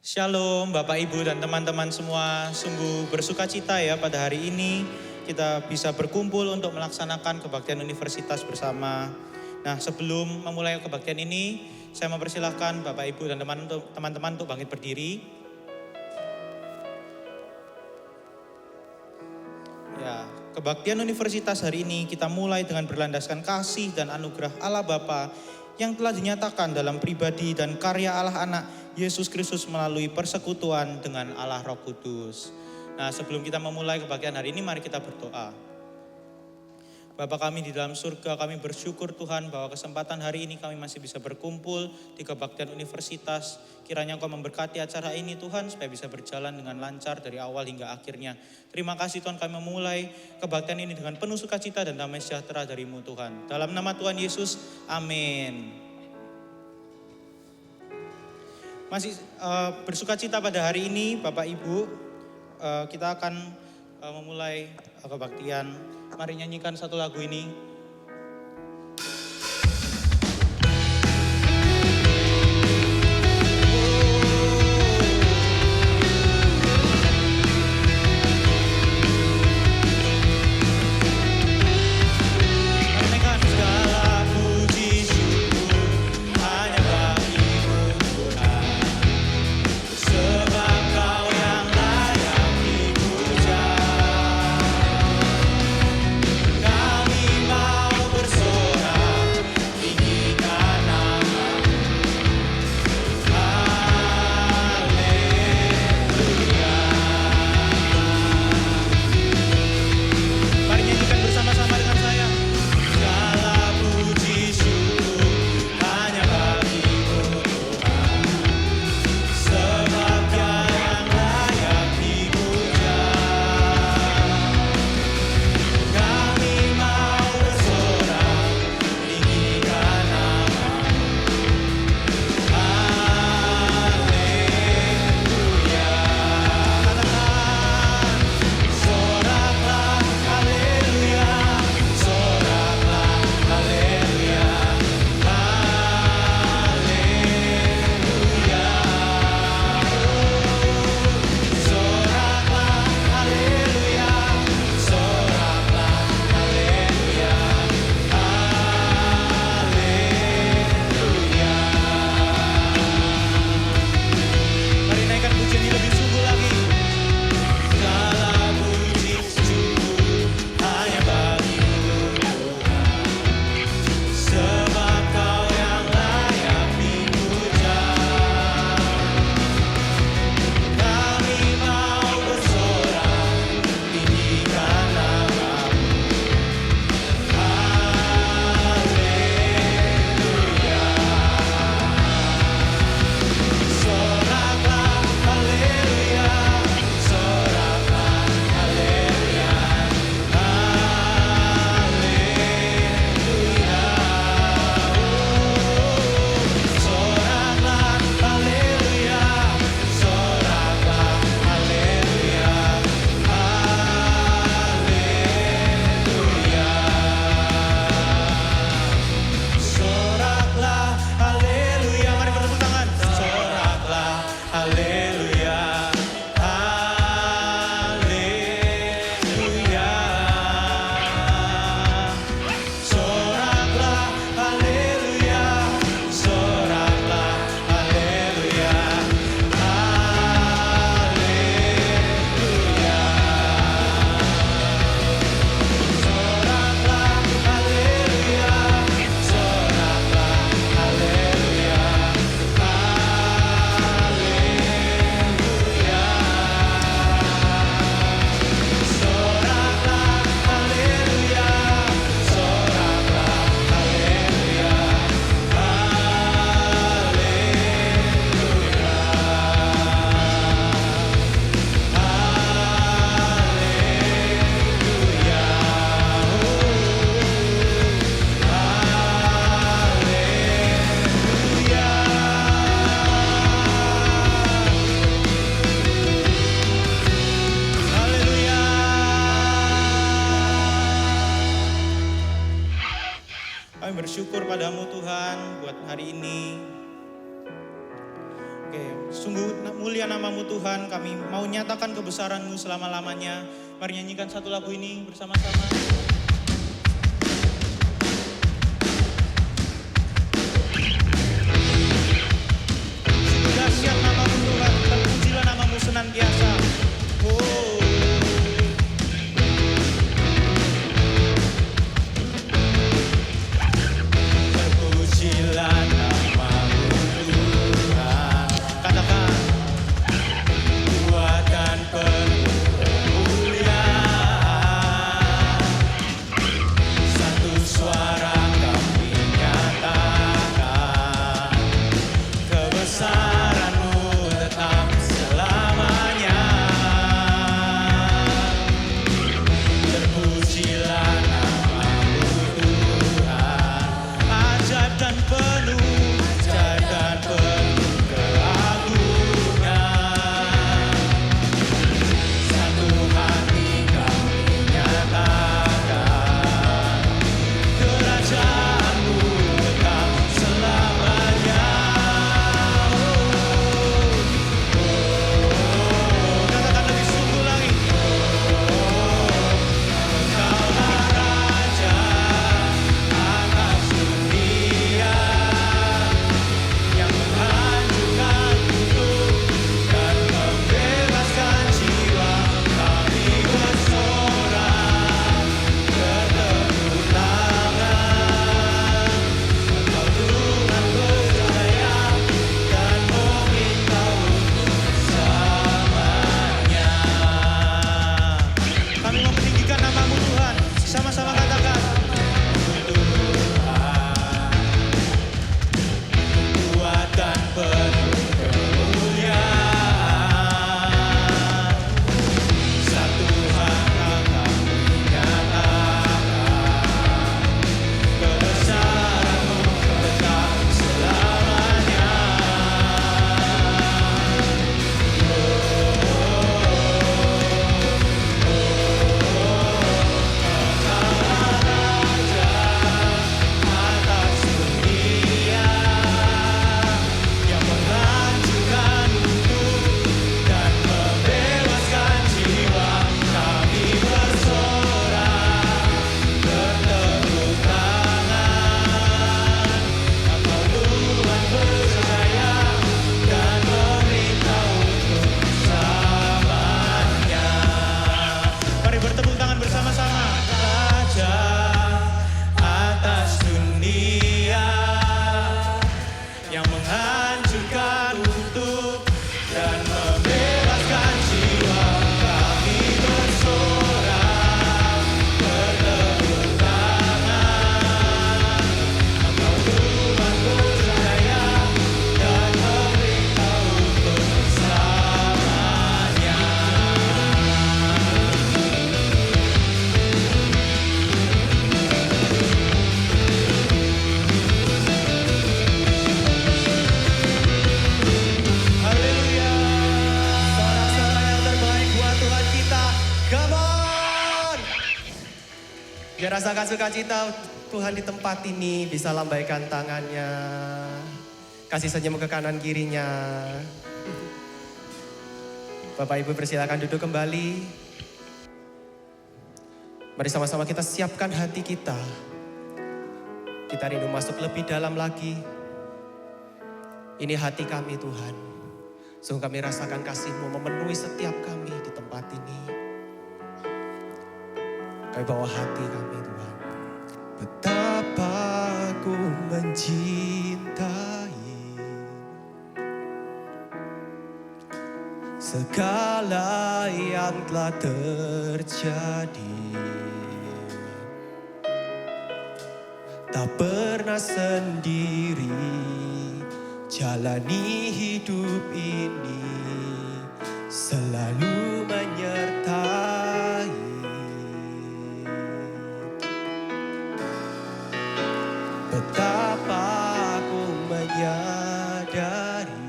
Shalom Bapak Ibu dan teman-teman semua, sungguh bersuka cita ya pada hari ini kita bisa berkumpul untuk melaksanakan kebaktian universitas bersama. Nah, sebelum memulai kebaktian ini, saya mempersilahkan Bapak Ibu dan teman-teman untuk bangkit berdiri. Ya, kebaktian universitas hari ini kita mulai dengan berlandaskan kasih dan anugerah Allah Bapa yang telah dinyatakan dalam pribadi dan karya Allah Anak Yesus Kristus melalui persekutuan dengan Allah Roh Kudus. Nah, sebelum kita memulai kebaktian hari ini, mari kita berdoa. Bapa kami di dalam surga, kami bersyukur Tuhan bahwa kesempatan hari ini kami masih bisa berkumpul di kebaktian universitas. Kiranya Engkau memberkati acara ini Tuhan supaya bisa berjalan dengan lancar dari awal hingga akhirnya. Terima kasih Tuhan, kami memulai kebaktian ini dengan penuh sukacita dan damai sejahtera dari-Mu Tuhan. Dalam nama Tuhan Yesus, amin. Masih bersukacita pada hari ini Bapak Ibu, kita akan memulai kebaktian. Mari nyanyikan satu lagu ini. Oke, sungguh mulia namamu Tuhan, kami mau nyatakan kebesaranmu selama-lamanya. Mari nyanyikan satu lagu ini bersama-sama. Sungguh dahsyat namamu Tuhan, terpujilah namamu senantiasa. Oh. Terpujilah namamu Tuhan. Katakan, kuat dan penuh kemuliaan. Satu suara kami nyatakan, kebesaran-Mu tetap selamanya. Terpujilah namamu Tuhan, ajaib dan penuh keagungan. Satu hati kami nyatakan, kerajaan-Mu tetap selamanya. Katakan lebih sungguh lagi. Engkaulah Raja atas dunia, yang menghancurkan kutub dan membebaskan jiwa. Kami bersorak, bertepuk tangan. Engkau Tuhan berjaya dan meminta untuk selamanya. Kami mau meninggikan namamu Tuhan. Sama-sama katakan, Tuhan, kuat dan penuh kemuliaan. Satu hati kami nyatakan, kebesaran-Mu tetap selamanya. Atas dunia, yang menghancurkan kutub dan membebaskan jiwa. Kami bersorak, bertepuk tangan. Engkau Tuhan berjaya dan memerintah untuk selamanya. Mari bertepuk tangan bersama-sama. Raja atas dunia, yang menghancurkan kutub dan membebaskan jiwa. Kami bersorak, bertepuk tangan. Engkau Tuhan berjaya dan memerintah untuk selamanya. Haleluya. Sorak-sorai yang terbaik buat Tuhan kita. Come on! Biar rasakan sukacita Tuhan di tempat ini, bisa lambaikan tangannya. Kasih senyum ke kanan kirinya. Bapak Ibu persilakan duduk kembali. Mari sama-sama kita siapkan hati kita. Kita rindu masuk lebih dalam lagi. Ini hati kami Tuhan. Sungguh kami rasakan kasih-Mu memenuhi setiap kami di tempat ini. Kami bawa hati kami Tuhan. Betapa ku mencintai segala yang telah terjadi. Tak pernah sendiri jalani hidup ini, selalu menyertai. Betapa aku menyadari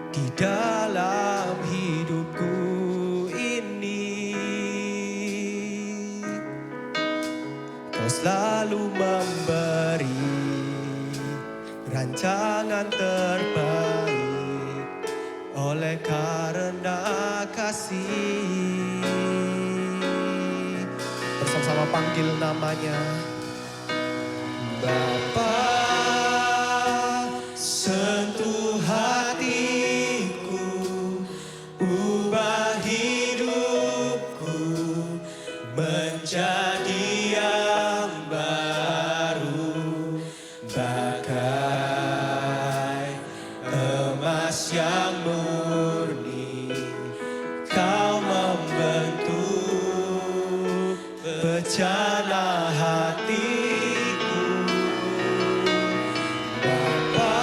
di dalam hidupku ini, Kau selalu memberi rancangan terbaik oleh karena kasih. Bersama-sama panggil namanya. Bapa, sentuh hatiku, ubah hidupku menjadi yang baru, bagai emas yang murni. Kau membentuk bencana hatiku. Bapa,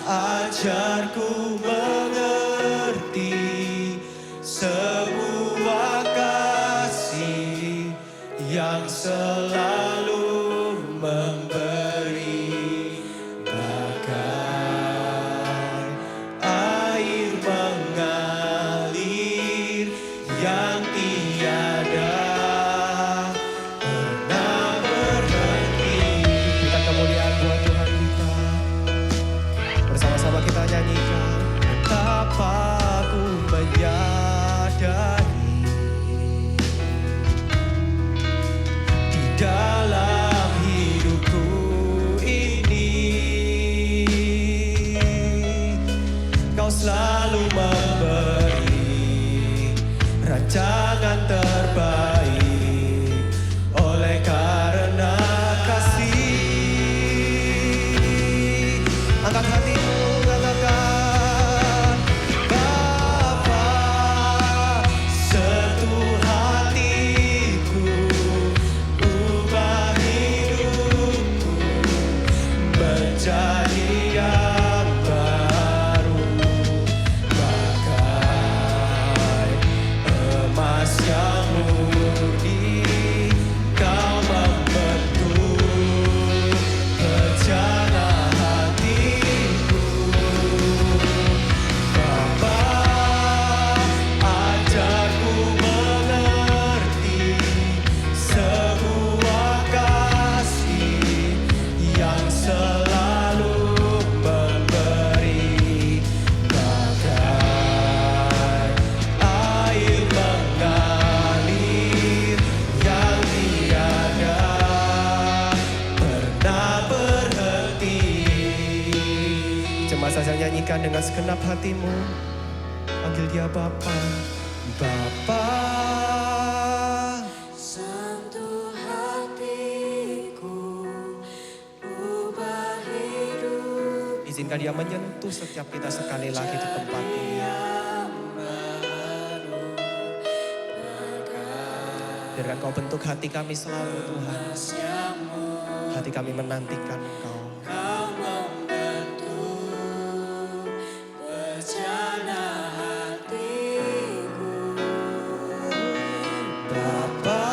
ajarku mengerti sebuah kasih yang selalu memberi, bagai air mengalir yang tiada pernah berhenti. Berikan kemuliaan buat Tuhan kita. Bersama-sama kita nyanyikan. Betapa ku menyadari di dalam hidupku ini Kau selalu memberi rancangan terbaik oleh karena kasih. Angkat hatimu, katakan, Bapa, sentuh hatiku, ubah hidupku menjadi yang baru, bagai emas yang murni. Kau membentuk rencana hatiku. Bapa, ajarku mengerti sebuah kasih yang selalu memberi, bagai air mengalir yang tiada pernah berhenti. Jemaat saya nyanyikan dengan segenap hatimu. Panggil dia Bapa. Bapa, Sentuh hatiku, ubah hidup izinkan dia menyentuh setiap kita sekali lagi di tempat ini. Biarkan Kau bentuk hati kami selalu, Tuhan. Hati kami menantikan Engkau. Kau membentuk bencana hatiku. Bapa,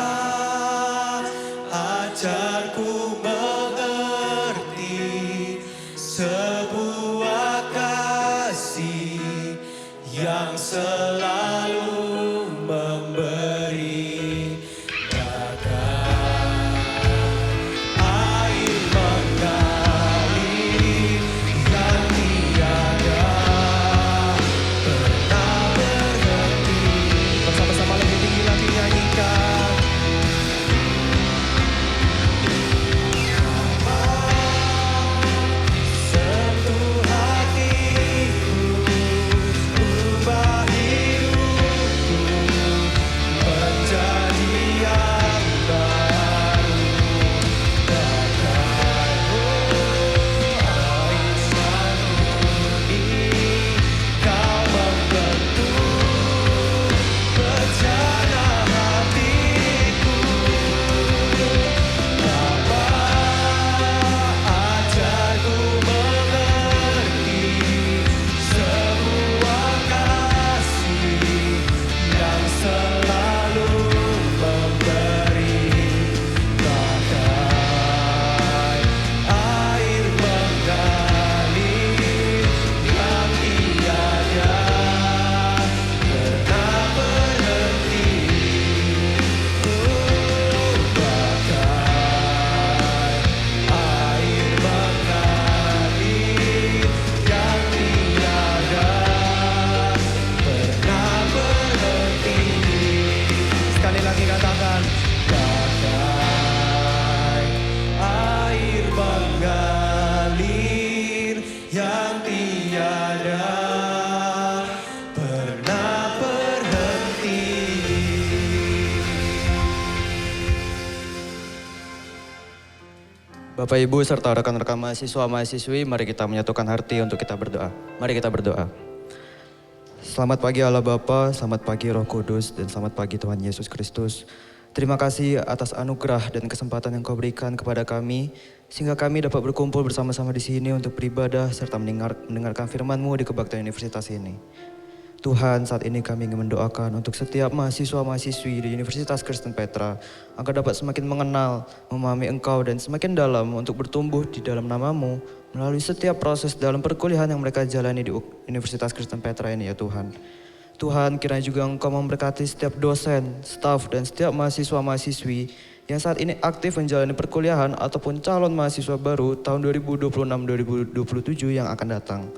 ajarku mengerti sebuah kasih yang selalu memberi, bagai air mengalir Bapak Ibu serta rekan-rekan mahasiswa-mahasiswi, mari kita menyatukan hati untuk kita berdoa. Mari kita berdoa. Selamat pagi Allah Bapa, selamat pagi Roh Kudus, dan selamat pagi Tuhan Yesus Kristus. Terima kasih atas anugerah dan kesempatan yang Kau berikan kepada kami, sehingga kami dapat berkumpul bersama-sama di sini untuk beribadah serta mendengarkan firman-Mu di Kebaktian Universitas ini. Tuhan, saat ini kami ingin mendoakan untuk setiap mahasiswa-mahasiswi di Universitas Kristen Petra agar dapat semakin mengenal, memahami Engkau dan semakin dalam untuk bertumbuh di dalam nama-Mu melalui setiap proses dalam perkuliahan yang mereka jalani di Universitas Kristen Petra ini ya Tuhan. Tuhan, kiranya juga Engkau memberkati setiap dosen, staf, dan setiap mahasiswa-mahasiswi yang saat ini aktif menjalani perkuliahan ataupun calon mahasiswa baru tahun 2026-2027 yang akan datang.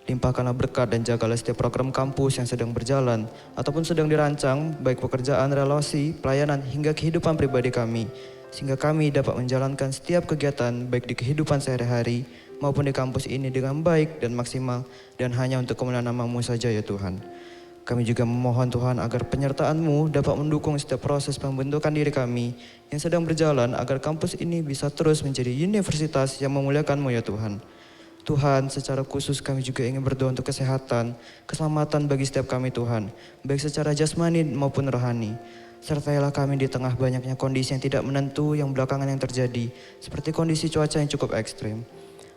Limpahkanlah berkat dan jagalah setiap program kampus yang sedang berjalan ataupun sedang dirancang, baik pekerjaan, relasi, pelayanan, hingga kehidupan pribadi kami. Sehingga kami dapat menjalankan setiap kegiatan baik di kehidupan sehari-hari maupun di kampus ini dengan baik dan maksimal dan hanya untuk kemuliaan nama-Mu saja ya Tuhan. Kami juga memohon Tuhan agar penyertaan-Mu dapat mendukung setiap proses pembentukan diri kami yang sedang berjalan agar kampus ini bisa terus menjadi universitas yang memuliakan-Mu ya Tuhan. Tuhan, secara khusus kami juga ingin berdoa untuk kesehatan, keselamatan bagi setiap kami Tuhan, baik secara jasmani maupun rohani. Sertailah kami di tengah banyaknya kondisi yang tidak menentu yang belakangan yang terjadi, seperti kondisi cuaca yang cukup ekstrim.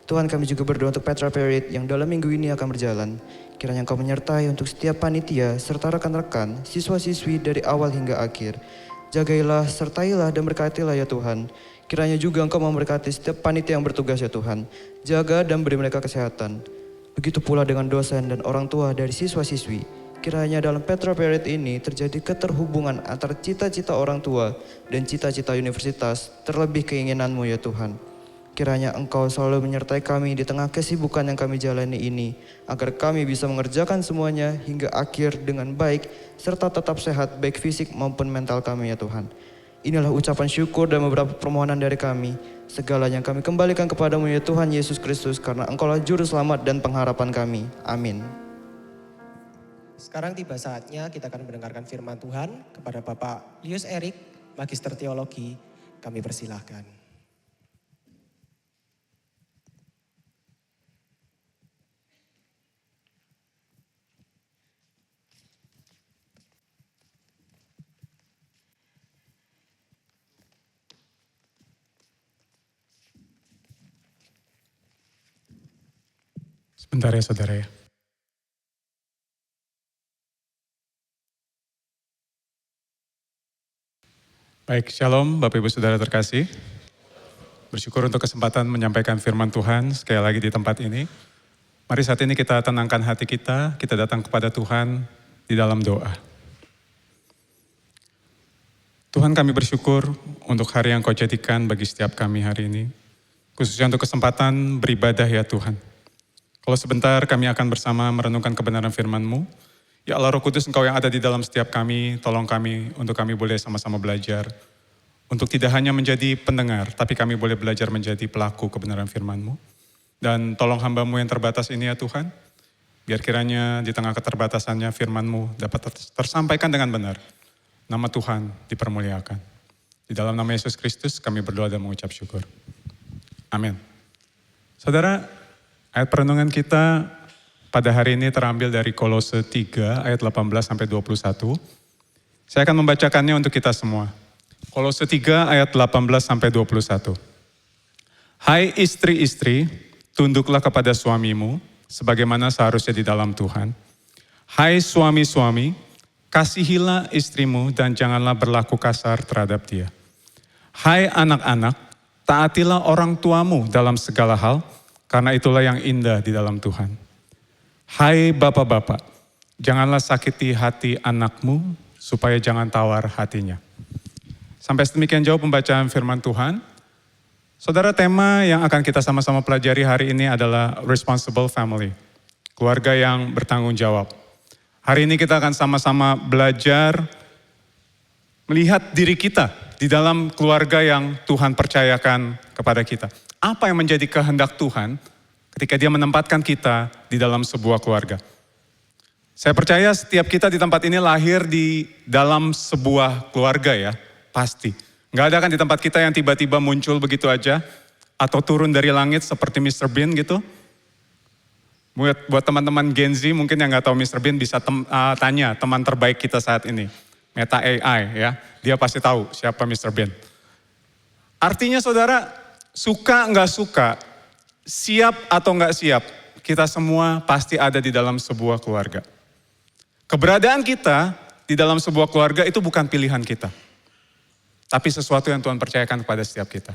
Tuhan, kami juga berdoa untuk Petra Parade yang dalam minggu ini akan berjalan. Kiranya Engkau menyertai untuk setiap panitia serta rekan-rekan, siswa-siswi dari awal hingga akhir. Jagailah, sertailah dan berkatilah ya Tuhan. Kiranya juga Engkau memberkati setiap panitia yang bertugas ya Tuhan. Jaga dan beri mereka kesehatan. Begitu pula dengan dosen dan orang tua dari siswa-siswi. Kiranya dalam Petra Parade ini terjadi keterhubungan antara cita-cita orang tua dan cita-cita universitas, terlebih keinginan-Mu ya Tuhan. Kiranya Engkau selalu menyertai kami di tengah kesibukan yang kami jalani ini, agar kami bisa mengerjakan semuanya hingga akhir dengan baik, serta tetap sehat baik fisik maupun mental kami ya Tuhan. Inilah ucapan syukur dan beberapa permohonan dari kami. Segalanya kami kembalikan kepadamu ya Tuhan Yesus Kristus, karena Engkaulah juru selamat dan pengharapan kami. Amin. Sekarang tiba saatnya kita akan mendengarkan firman Tuhan kepada Bapak Lius Erik, Magister Teologi. Kami persilahkan. Sebentar ya saudara ya. Baik, shalom Bapak Ibu Saudara terkasih. Bersyukur untuk kesempatan menyampaikan firman Tuhan sekali lagi di tempat ini. Mari saat ini kita tenangkan hati kita datang kepada Tuhan di dalam doa. Tuhan, kami bersyukur untuk hari yang Kau jadikan bagi setiap kami hari ini. Khususnya untuk kesempatan beribadah ya Tuhan. Kalau sebentar kami akan bersama merenungkan kebenaran firman-Mu. Ya Allah Roh Kudus, Engkau yang ada di dalam setiap kami, tolong kami untuk kami boleh sama-sama belajar. Untuk tidak hanya menjadi pendengar, tapi kami boleh belajar menjadi pelaku kebenaran firman-Mu. Dan tolong hamba-Mu yang terbatas ini ya Tuhan, biar kiranya di tengah keterbatasannya firman-Mu dapat tersampaikan dengan benar. Nama Tuhan dipermuliakan. Di dalam nama Yesus Kristus kami berdoa dan mengucap syukur. Amin. Saudara, ayat perenungan kita pada hari ini terambil dari Kolose 3 ayat 18 sampai 21. Saya akan membacakannya untuk kita semua. Kolose 3 ayat 18 sampai 21. Hai istri-istri, tunduklah kepada suamimu sebagaimana seharusnya di dalam Tuhan. Hai suami-suami, kasihilah istrimu dan janganlah berlaku kasar terhadap dia. Hai anak-anak, taatilah orang tuamu dalam segala hal, karena itulah yang indah di dalam Tuhan. Hai bapak-bapak, janganlah sakiti hati anakmu, supaya jangan tawar hatinya. Sampai sedemikian jauh pembacaan firman Tuhan. Saudara, tema yang akan kita sama-sama pelajari hari ini adalah responsible family. Keluarga yang bertanggung jawab. Hari ini kita akan sama-sama belajar melihat diri kita di dalam keluarga yang Tuhan percayakan kepada kita. Apa yang menjadi kehendak Tuhan ketika Dia menempatkan kita di dalam sebuah keluarga. Saya percaya setiap kita di tempat ini lahir di dalam sebuah keluarga ya, pasti. Nggak ada kan di tempat kita yang tiba-tiba muncul begitu aja. atau turun dari langit seperti Mr. Bean gitu? Buat teman-teman Gen Z mungkin yang nggak tahu Mr. Bean bisa tanya teman terbaik kita saat ini. Meta AI ya, dia pasti tahu siapa Mr. Bean. Artinya saudara, suka nggak suka, siap atau nggak siap, kita semua pasti ada di dalam sebuah keluarga. Keberadaan kita di dalam sebuah keluarga itu bukan pilihan kita. Tapi sesuatu yang Tuhan percayakan kepada setiap kita.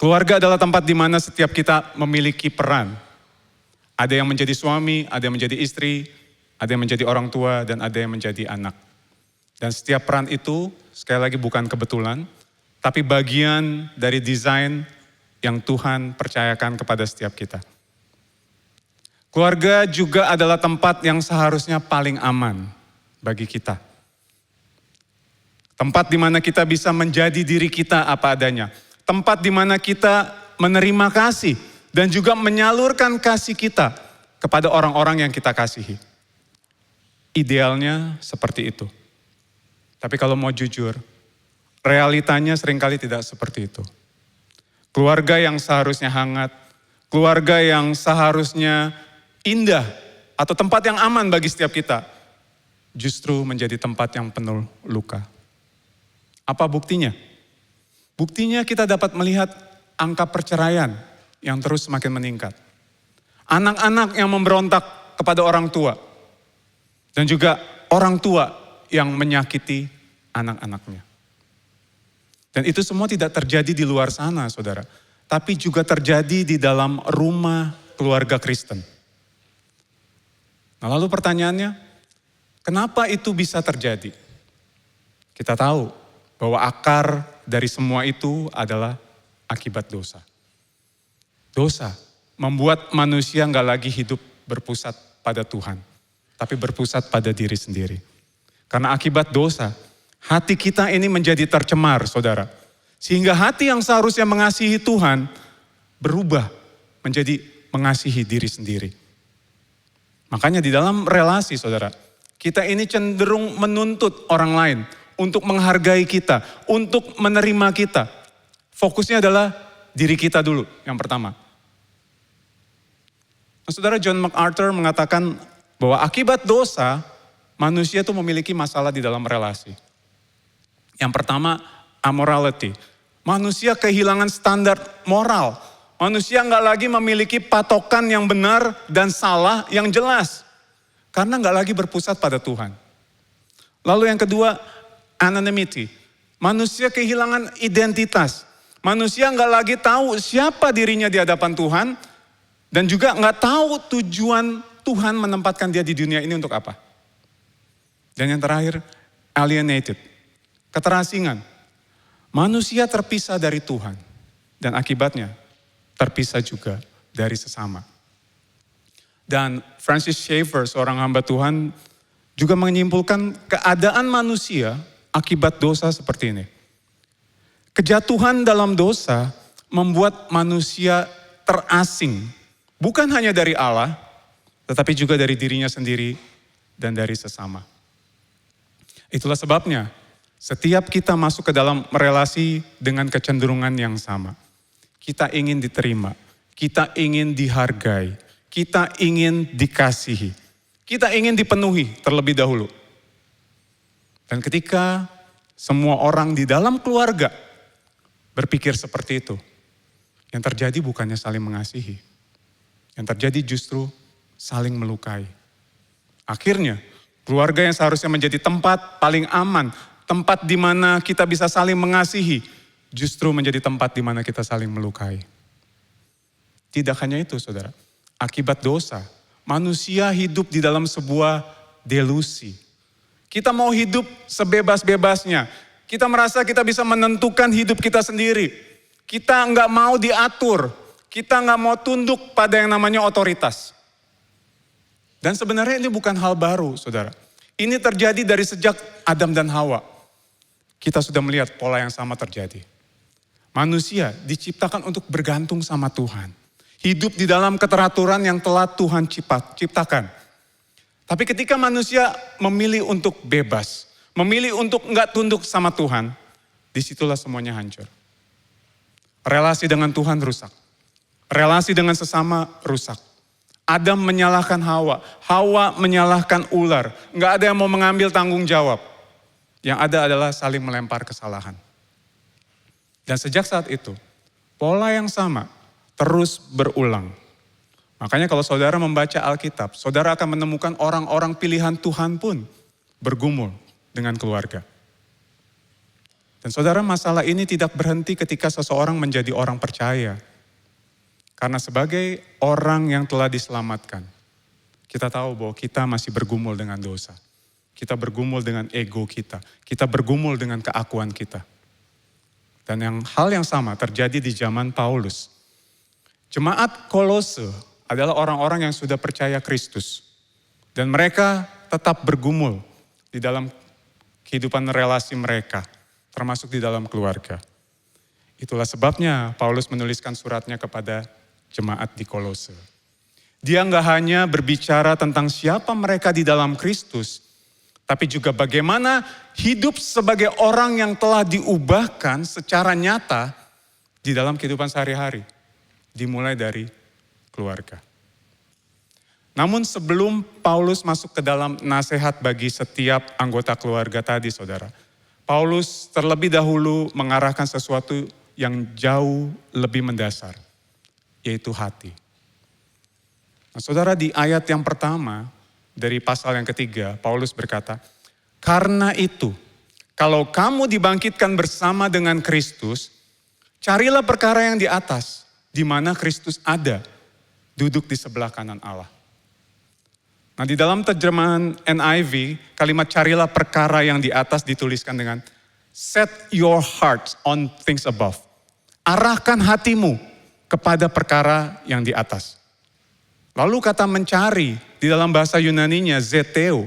Keluarga adalah tempat di mana setiap kita memiliki peran. Ada yang menjadi suami, ada yang menjadi istri, ada yang menjadi orang tua, dan ada yang menjadi anak. Dan setiap peran itu, sekali lagi bukan kebetulan, tapi bagian dari desain yang Tuhan percayakan kepada setiap kita. Keluarga juga adalah tempat yang seharusnya paling aman bagi kita. Tempat di mana kita bisa menjadi diri kita apa adanya. Tempat di mana kita menerima kasih dan juga menyalurkan kasih kita kepada orang-orang yang kita kasihi. Idealnya seperti itu. Tapi kalau mau jujur, realitanya seringkali tidak seperti itu. Keluarga yang seharusnya hangat, keluarga yang seharusnya indah, atau tempat yang aman bagi setiap kita, justru menjadi tempat yang penuh luka. Apa buktinya? Buktinya kita dapat melihat angka perceraian yang terus semakin meningkat. Anak-anak yang memberontak kepada orang tua, dan juga orang tua yang menyakiti anak-anaknya. Dan itu semua tidak terjadi di luar sana, saudara. Tapi juga terjadi di dalam rumah keluarga Kristen. Nah lalu pertanyaannya, kenapa itu bisa terjadi? Kita tahu bahwa akar dari semua itu adalah akibat dosa. Dosa membuat manusia nggak lagi hidup berpusat pada Tuhan, tapi berpusat pada diri sendiri. Karena akibat dosa, hati kita ini menjadi tercemar, saudara. Sehingga hati yang seharusnya mengasihi Tuhan, berubah menjadi mengasihi diri sendiri. Makanya di dalam relasi, saudara, kita ini cenderung menuntut orang lain untuk menghargai kita, untuk menerima kita. Fokusnya adalah diri kita dulu, yang pertama. Nah, saudara, John MacArthur mengatakan bahwa akibat dosa, manusia itu memiliki masalah di dalam relasi. Yang pertama, amorality. Manusia kehilangan standar moral. Manusia nggak lagi memiliki patokan yang benar dan salah yang jelas. Karena nggak lagi berpusat pada Tuhan. Lalu yang kedua, anonymity. Manusia kehilangan identitas. Manusia nggak lagi tahu siapa dirinya di hadapan Tuhan. Dan juga nggak tahu tujuan Tuhan menempatkan dia di dunia ini untuk apa. Dan yang terakhir, alienated. Keterasingan. Manusia terpisah dari Tuhan. Dan akibatnya, terpisah juga dari sesama. Dan Francis Schaeffer, seorang hamba Tuhan, juga menyimpulkan keadaan manusia akibat dosa seperti ini. Kejatuhan dalam dosa membuat manusia terasing. Bukan hanya dari Allah, tetapi juga dari dirinya sendiri dan dari sesama. Itulah sebabnya setiap kita masuk ke dalam relasi dengan kecenderungan yang sama. Kita ingin diterima, kita ingin dihargai, kita ingin dikasihi, kita ingin dipenuhi terlebih dahulu. Dan ketika semua orang di dalam keluarga berpikir seperti itu, yang terjadi bukannya saling mengasihi, yang terjadi justru saling melukai. Akhirnya, keluarga yang seharusnya menjadi tempat paling aman, tempat di mana kita bisa saling mengasihi, justru menjadi tempat di mana kita saling melukai. Tidak hanya itu, saudara. Akibat dosa, manusia hidup di dalam sebuah delusi. Kita mau hidup sebebas-bebasnya. Kita merasa kita bisa menentukan hidup kita sendiri. Kita nggak mau diatur. Kita nggak mau tunduk pada yang namanya otoritas. Dan sebenarnya ini bukan hal baru, saudara. Ini terjadi dari sejak Adam dan Hawa. Kita sudah melihat pola yang sama terjadi. Manusia diciptakan untuk bergantung sama Tuhan. Hidup di dalam keteraturan yang telah Tuhan ciptakan. Tapi ketika manusia memilih untuk bebas, memilih untuk nggak tunduk sama Tuhan, disitulah semuanya hancur. relasi dengan Tuhan rusak. Relasi dengan sesama rusak. Adam menyalahkan Hawa, Hawa menyalahkan ular. Nggak ada yang mau mengambil tanggung jawab. Yang ada adalah saling melempar kesalahan. Dan sejak saat itu, pola yang sama terus berulang. Makanya kalau saudara membaca Alkitab, saudara akan menemukan orang-orang pilihan Tuhan pun bergumul dengan keluarga. Dan saudara, masalah ini tidak berhenti ketika seseorang menjadi orang percaya. Karena sebagai orang yang telah diselamatkan, kita tahu bahwa kita masih bergumul dengan dosa. Kita bergumul dengan ego kita. Kita bergumul dengan keakuan kita. Dan hal yang sama terjadi di zaman Paulus. Jemaat Kolose adalah orang-orang yang sudah percaya Kristus. Dan mereka tetap bergumul di dalam kehidupan relasi mereka, termasuk di dalam keluarga. Itulah sebabnya Paulus menuliskan suratnya kepada jemaat di Kolose. Dia nggak hanya berbicara tentang siapa mereka di dalam Kristus, tapi juga bagaimana hidup sebagai orang yang telah diubahkan secara nyata di dalam kehidupan sehari-hari. Dimulai dari keluarga. Namun sebelum Paulus masuk ke dalam nasihat bagi setiap anggota keluarga tadi, saudara, Paulus terlebih dahulu mengarahkan sesuatu yang jauh lebih mendasar, yaitu hati. Nah, saudara, di ayat yang pertama dari pasal yang ketiga, Paulus berkata, "Karena itu, kalau kamu dibangkitkan bersama dengan Kristus, carilah perkara yang di atas, di mana Kristus ada, duduk di sebelah kanan Allah." Nah, di dalam terjemahan NIV, kalimat carilah perkara yang di atas dituliskan dengan set your heart on things above. Arahkan hatimu kepada perkara yang di atas. Lalu kata mencari di dalam bahasa Yunaninya zeteo,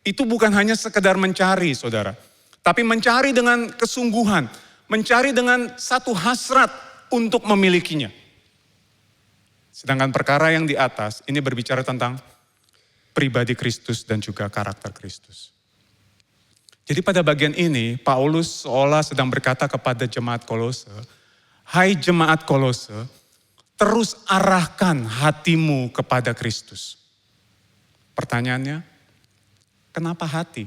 itu bukan hanya sekedar mencari, saudara. Tapi mencari dengan kesungguhan, mencari dengan satu hasrat untuk memilikinya. Sedangkan perkara yang di atas ini berbicara tentang pribadi Kristus dan juga karakter Kristus. Jadi pada bagian ini Paulus seolah sedang berkata kepada jemaat Kolose, "Hai jemaat Kolose, terus arahkan hatimu kepada Kristus." Pertanyaannya, kenapa hati?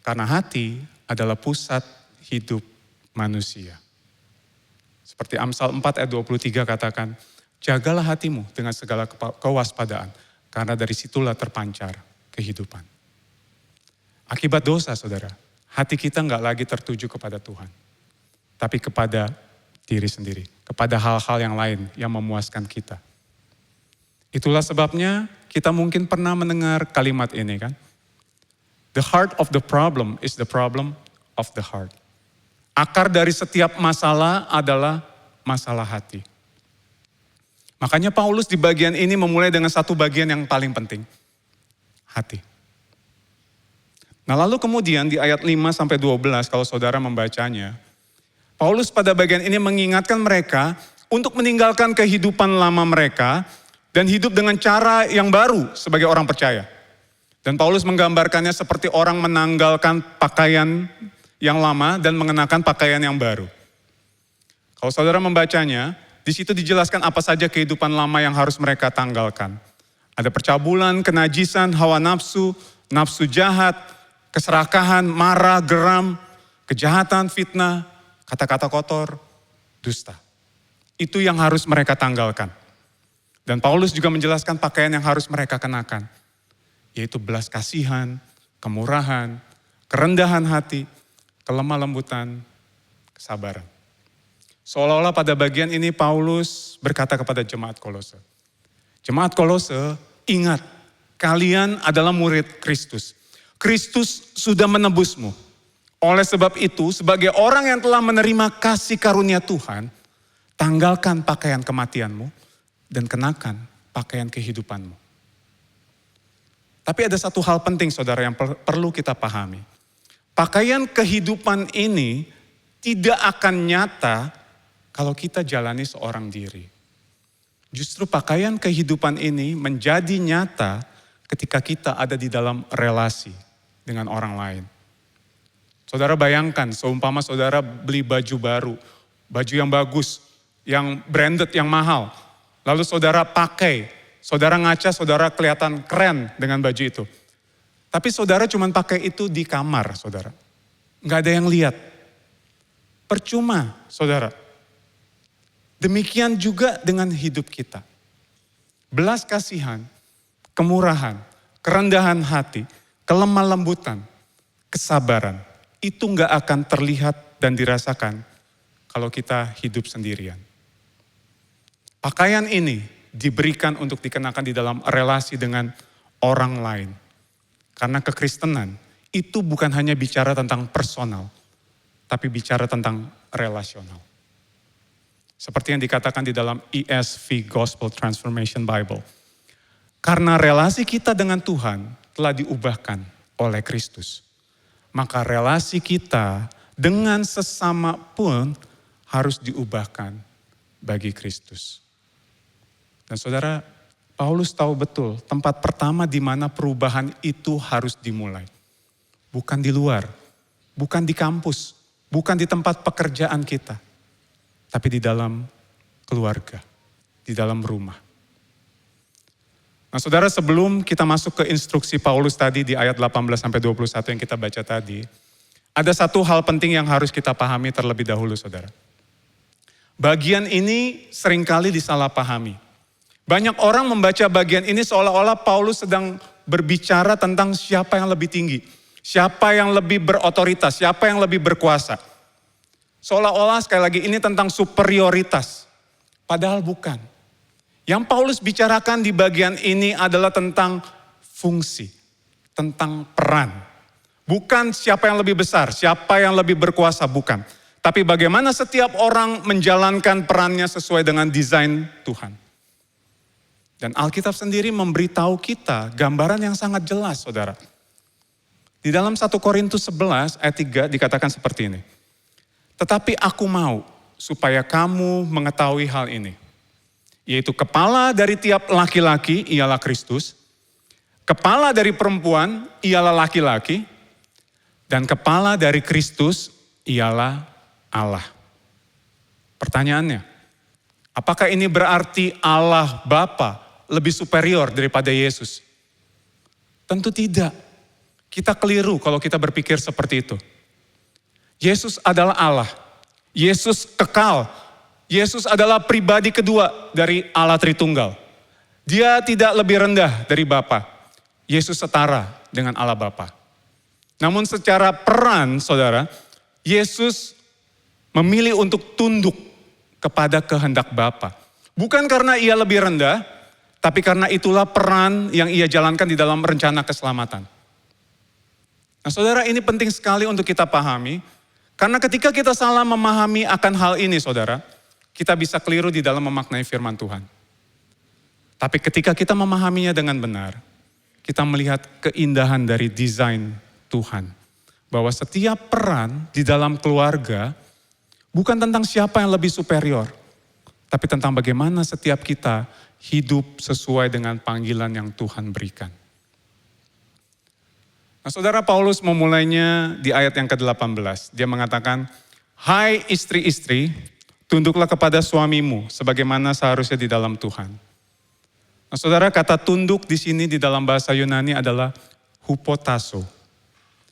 Karena hati adalah pusat hidup manusia. Seperti Amsal 4 ayat 23 katakan, "Jagalah hatimu dengan segala kewaspadaan, karena dari situlah terpancar kehidupan." Akibat dosa, saudara, hati kita nggak lagi tertuju kepada Tuhan, tapi kepada diri sendiri, kepada hal-hal yang lain yang memuaskan kita. Itulah sebabnya kita mungkin pernah mendengar kalimat ini kan, "The heart of the problem is the problem of the heart." Akar dari setiap masalah adalah masalah hati. Makanya Paulus di bagian ini memulai dengan satu bagian yang paling penting. Hati. Nah, lalu kemudian di ayat 5-12 kalau saudara membacanya, Paulus pada bagian ini mengingatkan mereka untuk meninggalkan kehidupan lama mereka dan hidup dengan cara yang baru sebagai orang percaya. Dan Paulus menggambarkannya seperti orang menanggalkan pakaian yang lama dan mengenakan pakaian yang baru. Kalau saudara membacanya, di situ dijelaskan apa saja kehidupan lama yang harus mereka tanggalkan. Ada percabulan, kenajisan, hawa nafsu, nafsu jahat, keserakahan, marah, geram, kejahatan, fitnah, kata-kata kotor, dusta. Itu yang harus mereka tanggalkan. Dan Paulus juga menjelaskan pakaian yang harus mereka kenakan, yaitu belas kasihan, kemurahan, kerendahan hati, kelemah lembutan, kesabaran. Seolah-olah pada bagian ini Paulus berkata kepada jemaat Kolose, "Jemaat Kolose, ingat, kalian adalah murid Kristus. Kristus sudah menebusmu. Oleh sebab itu, sebagai orang yang telah menerima kasih karunia Tuhan, tanggalkan pakaian kematianmu dan kenakan pakaian kehidupanmu." Tapi ada satu hal penting, saudara, yang perlu kita pahami. Pakaian kehidupan ini tidak akan nyata kalau kita jalani seorang diri. Justru pakaian kehidupan ini menjadi nyata ketika kita ada di dalam relasi dengan orang lain. Saudara bayangkan, seumpama saudara beli baju baru baju yang bagus, yang branded, yang mahal. Lalu saudara pakai, saudara ngaca, saudara kelihatan keren dengan baju itu. Tapi saudara cuma pakai itu di kamar, saudara. Nggak ada yang lihat. Percuma, saudara. Demikian juga dengan hidup kita. Belas kasihan, kemurahan, kerendahan hati, kelemah lembutan, kesabaran. Itu nggak akan terlihat dan dirasakan kalau kita hidup sendirian. Pakaian ini diberikan untuk dikenakan di dalam relasi dengan orang lain. Karena kekristenan itu bukan hanya bicara tentang personal, tapi bicara tentang relasional. Seperti yang dikatakan di dalam ESV Gospel Transformation Bible. Karena relasi kita dengan Tuhan telah diubahkan oleh Kristus. Maka relasi kita dengan sesama pun harus diubahkan bagi Kristus. Dan saudara, Paulus tahu betul tempat pertama di mana perubahan itu harus dimulai. Bukan di luar, bukan di kampus, bukan di tempat pekerjaan kita. Tapi di dalam keluarga, di dalam rumah. Nah saudara, sebelum kita masuk ke instruksi Paulus tadi di ayat 18-21 yang kita baca tadi, ada satu hal penting yang harus kita pahami terlebih dahulu saudara. Bagian ini seringkali disalahpahami. Banyak orang membaca bagian ini seolah-olah Paulus sedang berbicara tentang siapa yang lebih tinggi, siapa yang lebih berotoritas, siapa yang lebih berkuasa. Seolah-olah sekali lagi ini tentang superioritas, padahal bukan. Yang Paulus bicarakan di bagian ini adalah tentang fungsi, tentang peran. Bukan siapa yang lebih besar, siapa yang lebih berkuasa, bukan. Tapi bagaimana setiap orang menjalankan perannya sesuai dengan desain Tuhan. Dan Alkitab sendiri memberitahu kita gambaran yang sangat jelas, saudara. Di dalam 1 Korintus 11 ayat 3 dikatakan seperti ini. Tetapi aku mau supaya kamu mengetahui hal ini. Yaitu kepala dari tiap laki-laki ialah Kristus. Kepala dari perempuan ialah laki-laki. Dan kepala dari Kristus ialah Allah. Pertanyaannya, apakah ini berarti Allah Bapa lebih superior daripada Yesus? Tentu tidak. Kita keliru kalau kita berpikir seperti itu. Yesus adalah Allah. Yesus kekal. Yesus adalah pribadi kedua dari Allah Tritunggal. Dia tidak lebih rendah dari Bapa. Yesus setara dengan Allah Bapa. Namun secara peran, saudara, Yesus memilih untuk tunduk kepada kehendak Bapa. Bukan karena ia lebih rendah, tapi karena itulah peran yang ia jalankan di dalam rencana keselamatan. Nah saudara, ini penting sekali untuk kita pahami. Karena ketika kita salah memahami akan hal ini saudara, kita bisa keliru di dalam memaknai firman Tuhan. Tapi ketika kita memahaminya dengan benar, kita melihat keindahan dari desain Tuhan. Bahwa setiap peran di dalam keluarga bukan tentang siapa yang lebih superior, tapi tentang bagaimana setiap kita hidup sesuai dengan panggilan yang Tuhan berikan. Nah saudara, Paulus memulainya di ayat yang ke-18. Dia mengatakan, hai istri-istri, tunduklah kepada suamimu sebagaimana seharusnya di dalam Tuhan. Nah saudara, kata tunduk di sini di dalam bahasa Yunani adalah hupotasso.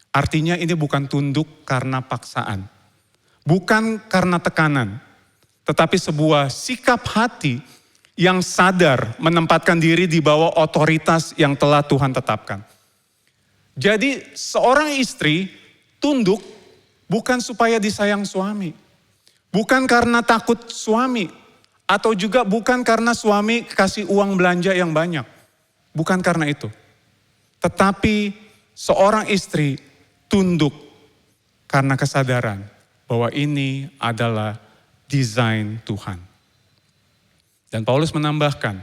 Artinya ini bukan tunduk karena paksaan. Bukan karena tekanan. Tetapi sebuah sikap hati yang sadar menempatkan diri di bawah otoritas yang telah Tuhan tetapkan. Jadi seorang istri tunduk bukan supaya disayang suami. Bukan karena takut suami. Atau juga bukan karena suami kasih uang belanja yang banyak. Bukan karena itu. Tetapi seorang istri tunduk karena kesadaran bahwa ini adalah desain Tuhan. Dan Paulus menambahkan,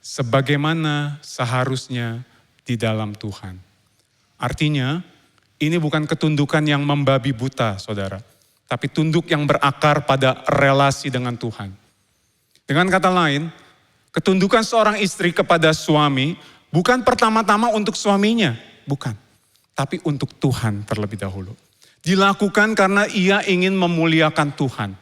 sebagaimana seharusnya di dalam Tuhan. Artinya, ini bukan ketundukan yang membabi buta, saudara. Tapi tunduk yang berakar pada relasi dengan Tuhan. Dengan kata lain, ketundukan seorang istri kepada suami bukan pertama-tama untuk suaminya, bukan. Tapi untuk Tuhan terlebih dahulu. Dilakukan karena ia ingin memuliakan Tuhan.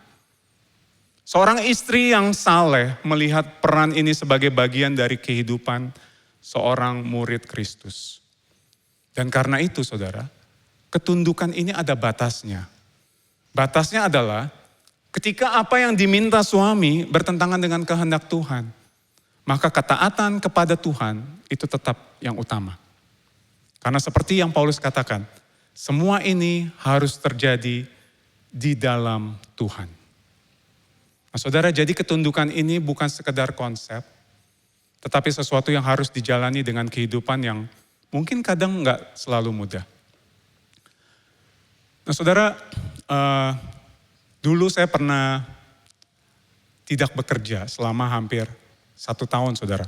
Seorang istri yang saleh melihat peran ini sebagai bagian dari kehidupan seorang murid Kristus. Dan karena itu saudara, ketundukan ini ada batasnya. Batasnya adalah ketika apa yang diminta suami bertentangan dengan kehendak Tuhan, maka ketaatan kepada Tuhan itu tetap yang utama. Karena seperti yang Paulus katakan, semua ini harus terjadi di dalam Tuhan. Nah, saudara, jadi ketundukan ini bukan sekedar konsep, tetapi sesuatu yang harus dijalani dengan kehidupan yang mungkin kadang nggak selalu mudah. Nah, saudara, dulu saya pernah tidak bekerja selama hampir 1 tahun, saudara.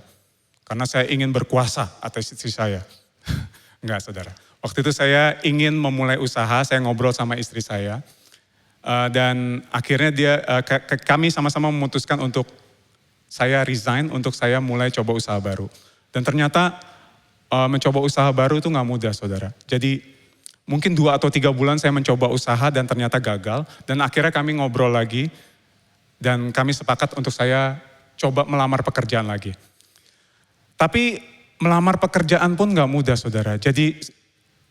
Karena saya ingin berkuasa atas istri saya. Enggak, saudara. Waktu itu saya ingin memulai usaha, saya ngobrol sama istri saya. Dan akhirnya kami sama-sama memutuskan untuk saya resign, untuk saya mulai coba usaha baru. Dan ternyata mencoba usaha baru itu gak mudah, saudara. Jadi mungkin 2 atau 3 bulan saya mencoba usaha dan ternyata gagal. Dan akhirnya kami ngobrol lagi dan kami sepakat untuk saya coba melamar pekerjaan lagi. Tapi melamar pekerjaan pun gak mudah, saudara. Jadi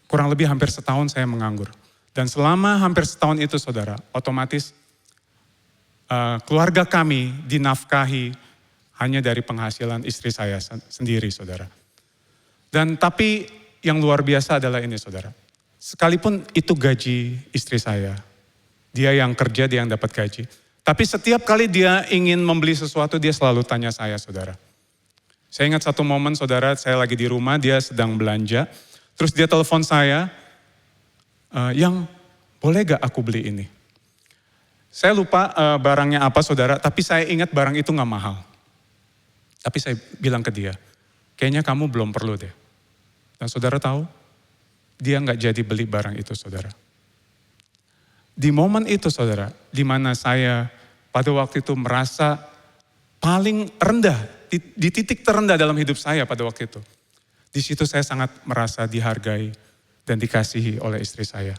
kurang lebih hampir setahun saya menganggur. Dan selama hampir setahun itu, saudara, otomatis keluarga kami dinafkahi hanya dari penghasilan istri saya sendiri, saudara. Dan tapi yang luar biasa adalah ini, saudara. Sekalipun itu gaji istri saya, dia yang kerja, dia yang dapat gaji. Tapi setiap kali dia ingin membeli sesuatu, dia selalu tanya saya, saudara. Saya ingat satu momen, saudara, saya lagi di rumah, dia sedang belanja. Terus dia telepon saya, yang boleh gak aku beli ini? Saya lupa barangnya apa, saudara, tapi saya ingat barang itu gak mahal. Tapi saya bilang ke dia, kayaknya kamu belum perlu deh. Dan saudara tahu, dia gak jadi beli barang itu, saudara. Di momen itu, saudara, di mana saya pada waktu itu merasa paling rendah, di titik terendah dalam hidup saya pada waktu itu. Di situ saya sangat merasa dihargai dan dikasihi oleh istri saya.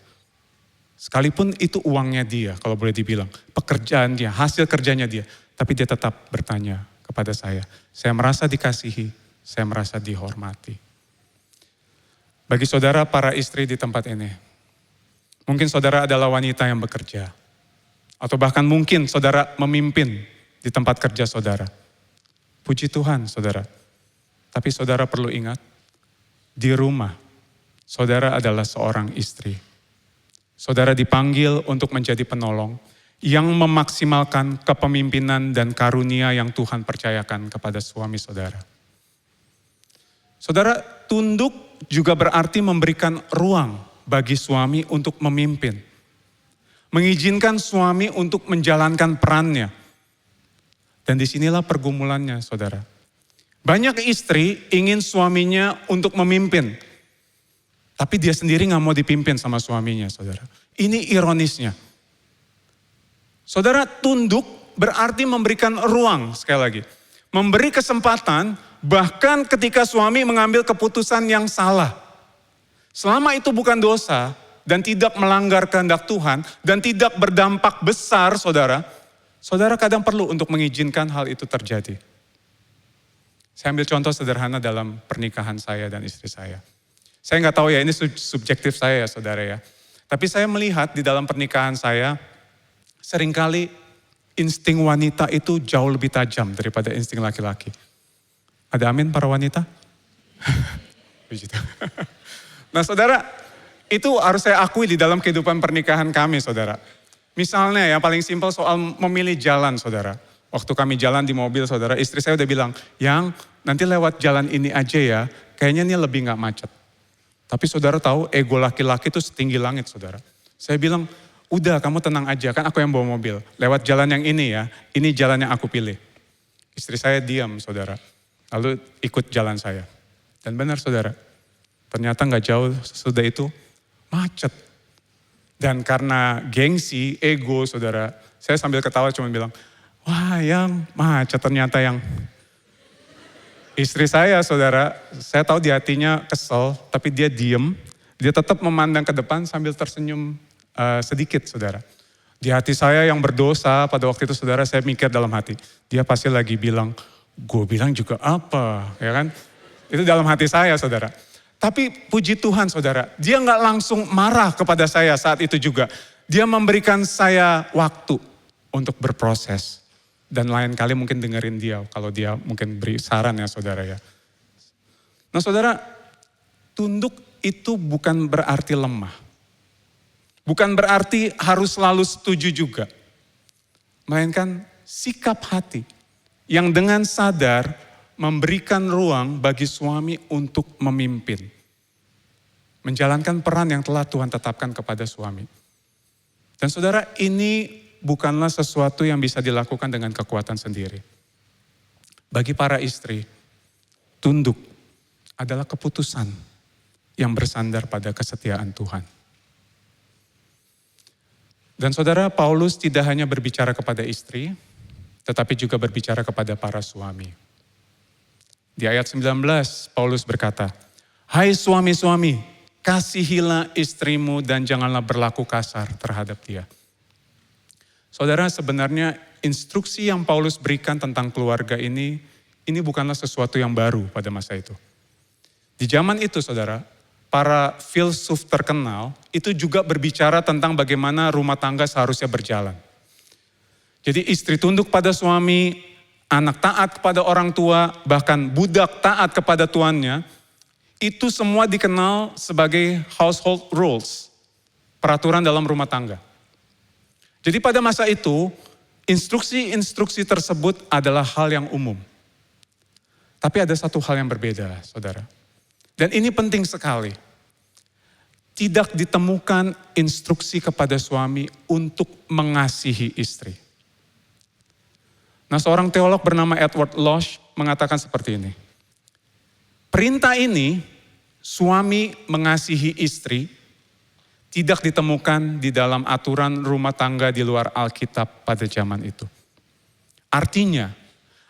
Sekalipun itu uangnya dia, kalau boleh dibilang, pekerjaan dia, hasil kerjanya dia, tapi dia tetap bertanya kepada saya. Saya merasa dikasihi, saya merasa dihormati. Bagi saudara para istri di tempat ini, mungkin saudara adalah wanita yang bekerja, atau bahkan mungkin saudara memimpin di tempat kerja saudara. Puji Tuhan, saudara. Tapi saudara perlu ingat, di rumah, saudara adalah seorang istri. Saudara dipanggil untuk menjadi penolong yang memaksimalkan kepemimpinan dan karunia yang Tuhan percayakan kepada suami saudara. Saudara, tunduk juga berarti memberikan ruang bagi suami untuk memimpin. Mengizinkan suami untuk menjalankan perannya. Dan disinilah pergumulannya, saudara. Banyak istri ingin suaminya untuk memimpin. Tapi dia sendiri gak mau dipimpin sama suaminya, saudara. Ini ironisnya. Saudara, tunduk berarti memberikan ruang, sekali lagi. Memberi kesempatan bahkan ketika suami mengambil keputusan yang salah. Selama itu bukan dosa dan tidak melanggar kehendak Tuhan dan tidak berdampak besar, saudara. Saudara kadang perlu untuk mengizinkan hal itu terjadi. Saya ambil contoh sederhana dalam pernikahan saya dan istri saya. Saya nggak tahu ya, ini subjektif saya ya saudara ya. Tapi saya melihat di dalam pernikahan saya, seringkali insting wanita itu jauh lebih tajam daripada insting laki-laki. Ada amin para wanita? Nah saudara, itu harus saya akui di dalam kehidupan pernikahan kami saudara. Misalnya ya paling simpel soal memilih jalan saudara. Waktu kami jalan di mobil saudara, istri saya udah bilang, yang nanti lewat jalan ini aja ya, kayaknya ini lebih gak macet. Tapi saudara tahu ego laki-laki itu setinggi langit saudara. Saya bilang, udah kamu tenang aja, kan aku yang bawa mobil. Lewat jalan yang ini ya, ini jalan yang aku pilih. Istri saya diam saudara, lalu ikut jalan saya. Dan benar saudara, ternyata gak jauh sesudah itu macet. Dan karena gengsi, ego saudara, saya sambil ketawa cuma bilang, wah yang macet ternyata yang istri saya saudara, saya tahu di hatinya kesel, tapi dia diem, dia tetap memandang ke depan sambil tersenyum sedikit saudara. Di hati saya yang berdosa pada waktu itu saudara, saya mikir dalam hati, dia pasti lagi bilang, gue bilang juga apa, ya kan? Itu dalam hati saya saudara. Tapi puji Tuhan saudara, dia nggak langsung marah kepada saya saat itu juga. Dia memberikan saya waktu untuk berproses. Dan lain kali mungkin dengerin dia, kalau dia mungkin beri saran ya saudara ya. Nah saudara, tunduk itu bukan berarti lemah. Bukan berarti harus selalu setuju juga. Melainkan sikap hati yang dengan sadar memberikan ruang bagi suami untuk memimpin. Menjalankan peran yang telah Tuhan tetapkan kepada suami. Dan saudara, ini bukanlah sesuatu yang bisa dilakukan dengan kekuatan sendiri. Bagi para istri, tunduk adalah keputusan yang bersandar pada kesetiaan Tuhan. Dan saudara, Paulus tidak hanya berbicara kepada istri, tetapi juga berbicara kepada para suami. Di ayat 19, Paulus berkata, "Hai suami-suami, kasihilah istrimu dan janganlah berlaku kasar terhadap dia." Saudara, sebenarnya instruksi yang Paulus berikan tentang keluarga ini bukanlah sesuatu yang baru pada masa itu. Di zaman itu saudara, para filsuf terkenal itu juga berbicara tentang bagaimana rumah tangga seharusnya berjalan. Jadi istri tunduk pada suami, anak taat kepada orang tua, bahkan budak taat kepada tuannya, itu semua dikenal sebagai household rules, peraturan dalam rumah tangga. Jadi pada masa itu, instruksi-instruksi tersebut adalah hal yang umum. Tapi ada satu hal yang berbeda, saudara. Dan ini penting sekali. Tidak ditemukan instruksi kepada suami untuk mengasihi istri. Nah, seorang teolog bernama Edward Losh mengatakan seperti ini. Perintah ini, suami mengasihi istri, tidak ditemukan di dalam aturan rumah tangga di luar Alkitab pada zaman itu. Artinya,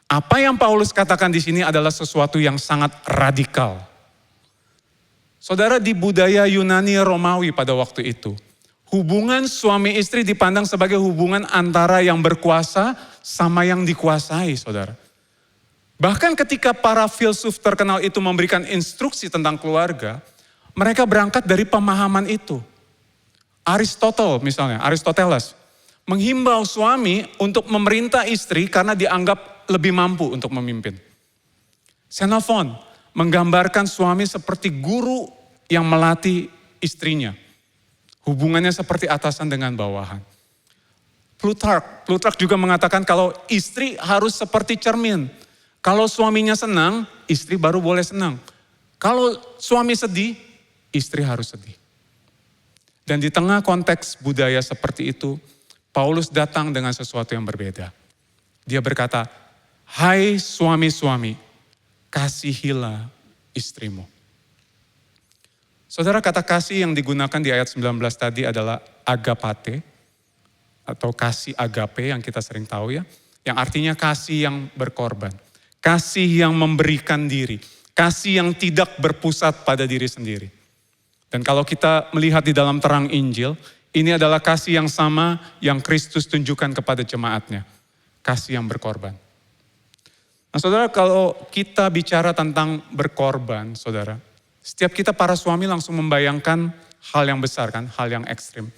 apa yang Paulus katakan di sini adalah sesuatu yang sangat radikal. Saudara, di budaya Yunani Romawi pada waktu itu, hubungan suami istri dipandang sebagai hubungan antara yang berkuasa sama yang dikuasai, saudara. Bahkan ketika para filsuf terkenal itu memberikan instruksi tentang keluarga, mereka berangkat dari pemahaman itu. Aristoteles, menghimbau suami untuk memerintah istri karena dianggap lebih mampu untuk memimpin. Xenophon menggambarkan suami seperti guru yang melatih istrinya. Hubungannya seperti atasan dengan bawahan. Plutarch juga mengatakan kalau istri harus seperti cermin. Kalau suaminya senang, istri baru boleh senang. Kalau suami sedih, istri harus sedih. Dan di tengah konteks budaya seperti itu, Paulus datang dengan sesuatu yang berbeda. Dia berkata, "Hai suami-suami, kasihilah istrimu." Saudara, kata kasih yang digunakan di ayat 19 tadi adalah agapate, atau kasih agape yang kita sering tahu ya, yang artinya kasih yang berkorban, kasih yang memberikan diri, kasih yang tidak berpusat pada diri sendiri. Dan kalau kita melihat di dalam terang Injil, ini adalah kasih yang sama yang Kristus tunjukkan kepada jemaatnya, kasih yang berkorban. Nah saudara, kalau kita bicara tentang berkorban, saudara, setiap kita para suami langsung membayangkan hal yang besar kan, hal yang ekstrim.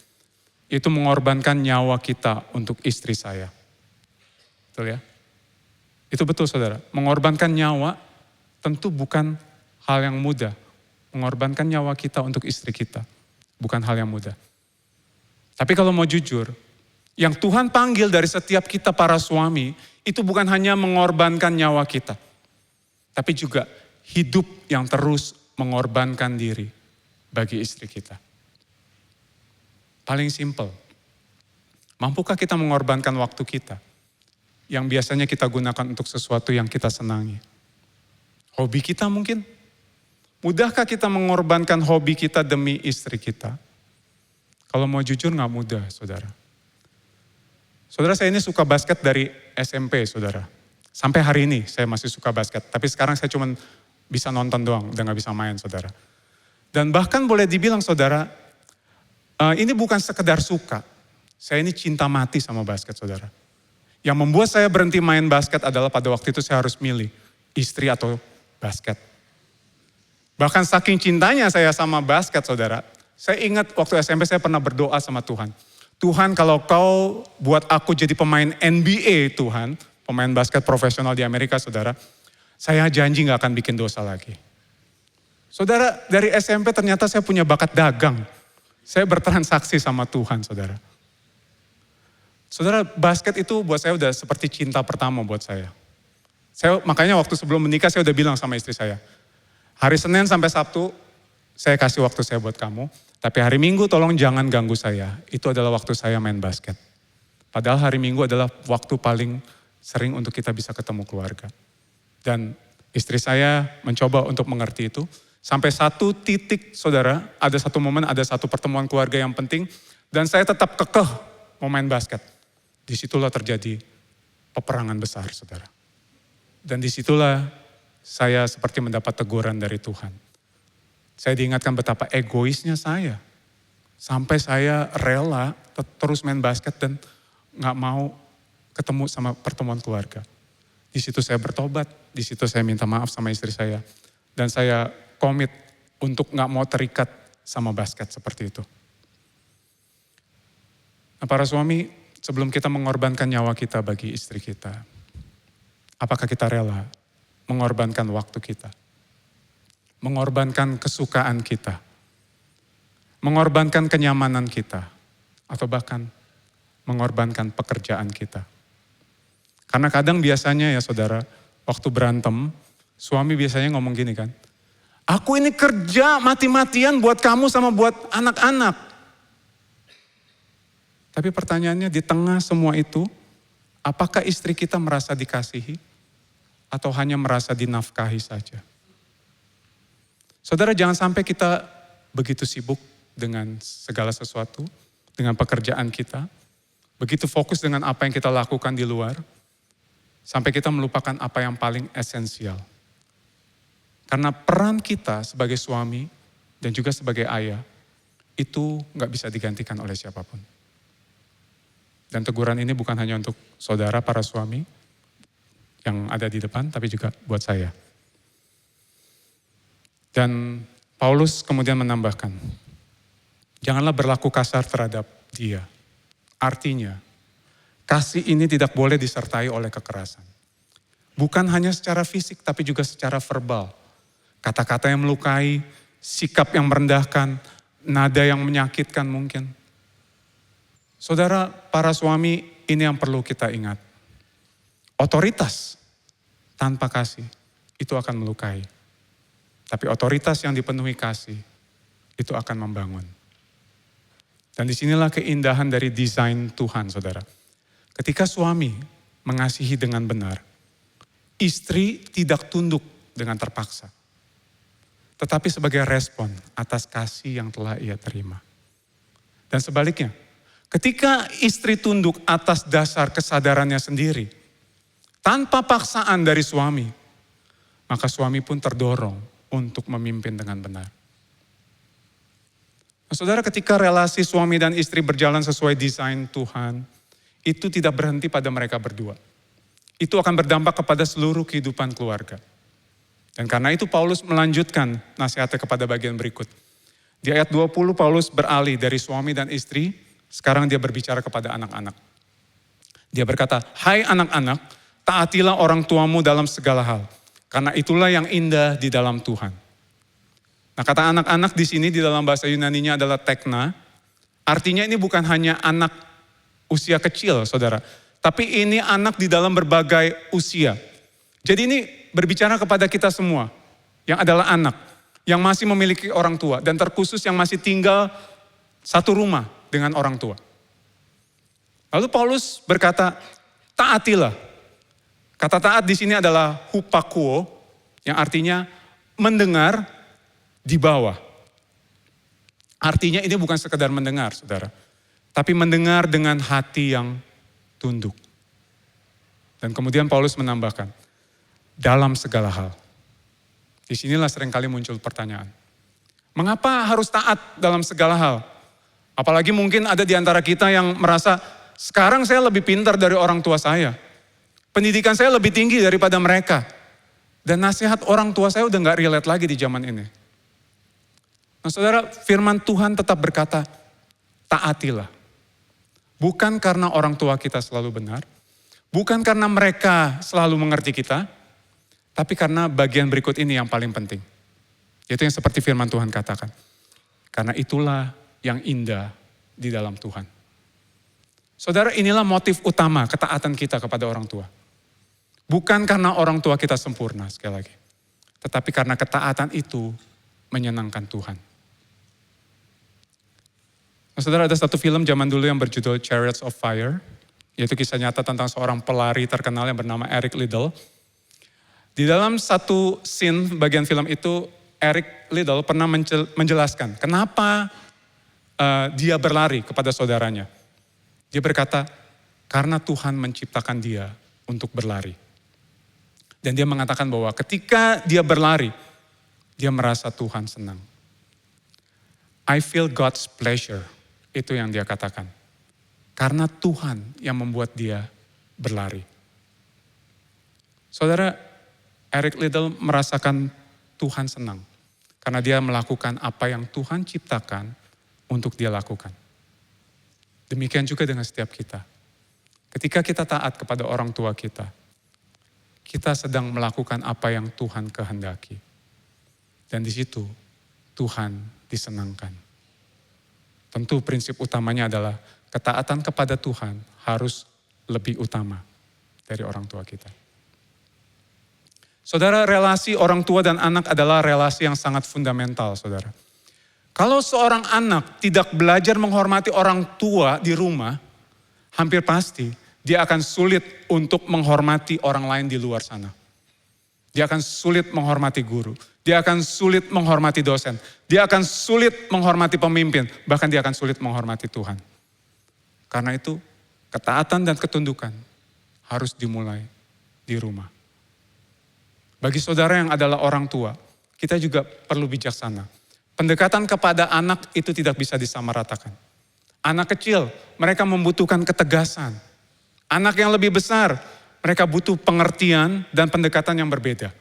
Itu mengorbankan nyawa kita untuk istri saya. Betul ya? Itu betul saudara, mengorbankan nyawa tentu bukan hal yang mudah. Mengorbankan nyawa kita untuk istri kita, bukan hal yang mudah. Tapi kalau mau jujur, yang Tuhan panggil dari setiap kita para suami, itu bukan hanya mengorbankan nyawa kita. Tapi juga hidup yang terus mengorbankan diri bagi istri kita. Paling simpel, mampukah kita mengorbankan waktu kita yang biasanya kita gunakan untuk sesuatu yang kita senangi? Hobi kita mungkin? Mudahkah kita mengorbankan hobi kita demi istri kita? Kalau mau jujur gak mudah, saudara. Saudara, saya ini suka basket dari SMP, saudara. Sampai hari ini saya masih suka basket. Tapi sekarang saya cuma bisa nonton doang, udah gak bisa main, saudara. Dan bahkan boleh dibilang, saudara, ini bukan sekedar suka. Saya ini cinta mati sama basket, saudara. Yang membuat saya berhenti main basket adalah pada waktu itu saya harus milih istri atau basket. Bahkan saking cintanya saya sama basket, saudara. Saya ingat waktu SMP saya pernah berdoa sama Tuhan. Tuhan, kalau kau buat aku jadi pemain NBA, Tuhan, pemain basket profesional di Amerika, saudara, saya janji gak akan bikin dosa lagi. Saudara, dari SMP ternyata saya punya bakat dagang. Saya bertransaksi sama Tuhan, saudara. Saudara, basket itu buat saya udah seperti cinta pertama buat saya. Makanya waktu sebelum menikah saya udah bilang sama istri saya, hari Senin sampai Sabtu saya kasih waktu saya buat kamu, tapi hari Minggu tolong jangan ganggu saya. Itu adalah waktu saya main basket. Padahal hari Minggu adalah waktu paling sering untuk kita bisa ketemu keluarga. Dan istri saya mencoba untuk mengerti itu. Sampai satu titik, saudara, ada satu momen, ada satu pertemuan keluarga yang penting. Dan saya tetap kekeh mau main basket. Disitulah terjadi peperangan besar, saudara. Dan disitulah saya seperti mendapat teguran dari Tuhan. Saya diingatkan betapa egoisnya saya. Sampai saya rela terus main basket dan gak mau ketemu sama pertemuan keluarga. Di situ saya bertobat, di situ saya minta maaf sama istri saya. Dan saya komit untuk gak mau terikat sama basket seperti itu. Nah, para suami, sebelum kita mengorbankan nyawa kita bagi istri kita, apakah kita rela mengorbankan waktu kita? Mengorbankan kesukaan kita, mengorbankan kenyamanan kita, atau bahkan mengorbankan pekerjaan kita. Karena kadang biasanya ya saudara, waktu berantem, suami biasanya ngomong gini kan, aku ini kerja mati-matian buat kamu sama buat anak-anak. Tapi pertanyaannya di tengah semua itu, apakah istri kita merasa dikasihi atau hanya merasa dinafkahi saja? Saudara, jangan sampai kita begitu sibuk dengan segala sesuatu, dengan pekerjaan kita, begitu fokus dengan apa yang kita lakukan di luar, sampai kita melupakan apa yang paling esensial. Karena peran kita sebagai suami dan juga sebagai ayah, itu gak bisa digantikan oleh siapapun. Dan teguran ini bukan hanya untuk saudara para suami yang ada di depan, tapi juga buat saya. Dan Paulus kemudian menambahkan, janganlah berlaku kasar terhadap dia. Artinya, kasih ini tidak boleh disertai oleh kekerasan. Bukan hanya secara fisik, tapi juga secara verbal. Kata-kata yang melukai, sikap yang merendahkan, nada yang menyakitkan mungkin. Saudara, para suami, ini yang perlu kita ingat. Otoritas tanpa kasih, itu akan melukai. Tapi otoritas yang dipenuhi kasih, itu akan membangun. Dan disinilah keindahan dari desain Tuhan, saudara. Ketika suami mengasihi dengan benar, istri tidak tunduk dengan terpaksa. Tetapi sebagai respon atas kasih yang telah ia terima. Dan sebaliknya, ketika istri tunduk atas dasar kesadarannya sendiri, tanpa paksaan dari suami, maka suami pun terdorong untuk memimpin dengan benar. Nah, saudara, ketika relasi suami dan istri berjalan sesuai desain Tuhan, itu tidak berhenti pada mereka berdua. Itu akan berdampak kepada seluruh kehidupan keluarga. Dan karena itu Paulus melanjutkan nasihatnya kepada bagian berikut. Di ayat 20 Paulus beralih dari suami dan istri, sekarang dia berbicara kepada anak-anak. Dia berkata, hai anak-anak, taatilah orang tuamu dalam segala hal. Karena itulah yang indah di dalam Tuhan. Nah, kata anak-anak di sini di dalam bahasa Yunaninya adalah tekna. Artinya ini bukan hanya anak usia kecil, saudara. Tapi ini anak di dalam berbagai usia. Jadi ini berbicara kepada kita semua yang adalah anak. Yang masih memiliki orang tua. Dan terkhusus yang masih tinggal satu rumah dengan orang tua. Lalu Paulus berkata, taatilah. Kata taat di sini adalah hupakuo, yang artinya mendengar di bawah. Artinya ini bukan sekedar mendengar, saudara. Tapi mendengar dengan hati yang tunduk. Dan kemudian Paulus menambahkan, dalam segala hal. Disinilah seringkali muncul pertanyaan. Mengapa harus taat dalam segala hal? Apalagi mungkin ada di antara kita yang merasa, sekarang saya lebih pintar dari orang tua saya. Pendidikan saya lebih tinggi daripada mereka. Dan nasihat orang tua saya udah gak relate lagi di zaman ini. Nah saudara, firman Tuhan tetap berkata, taatilah. Bukan karena orang tua kita selalu benar, bukan karena mereka selalu mengerti kita, tapi karena bagian berikut ini yang paling penting. Yaitu yang seperti firman Tuhan katakan. Karena itulah yang indah di dalam Tuhan. Saudara, inilah motif utama ketaatan kita kepada orang tua. Bukan karena orang tua kita sempurna sekali lagi. Tetapi karena ketaatan itu menyenangkan Tuhan. Nah, saudara, ada satu film zaman dulu yang berjudul Chariots of Fire. Yaitu kisah nyata tentang seorang pelari terkenal yang bernama Eric Liddell. Di dalam satu scene bagian film itu, Eric Liddell pernah menjelaskan kenapa dia berlari kepada saudaranya. Dia berkata, karena Tuhan menciptakan dia untuk berlari. Dan dia mengatakan bahwa ketika dia berlari, dia merasa Tuhan senang. I feel God's pleasure. Itu yang dia katakan. Karena Tuhan yang membuat dia berlari. Saudara, Eric Liddell merasakan Tuhan senang. Karena dia melakukan apa yang Tuhan ciptakan untuk dia lakukan. Demikian juga dengan setiap kita. Ketika kita taat kepada orang tua kita, kita sedang melakukan apa yang Tuhan kehendaki. Dan di situ Tuhan disenangkan. Tentu prinsip utamanya adalah ketaatan kepada Tuhan harus lebih utama dari orang tua kita. Saudara, relasi orang tua dan anak adalah relasi yang sangat fundamental, saudara. Kalau seorang anak tidak belajar menghormati orang tua di rumah, hampir pasti dia akan sulit untuk menghormati orang lain di luar sana. Dia akan sulit menghormati guru. Dia akan sulit menghormati dosen. Dia akan sulit menghormati pemimpin. Bahkan dia akan sulit menghormati Tuhan. Karena itu, ketaatan dan ketundukan harus dimulai di rumah. Bagi saudara yang adalah orang tua, kita juga perlu bijaksana. Pendekatan kepada anak itu tidak bisa disamaratakan. Anak kecil, mereka membutuhkan ketegasan. Anak yang lebih besar, mereka butuh pengertian dan pendekatan yang berbeda.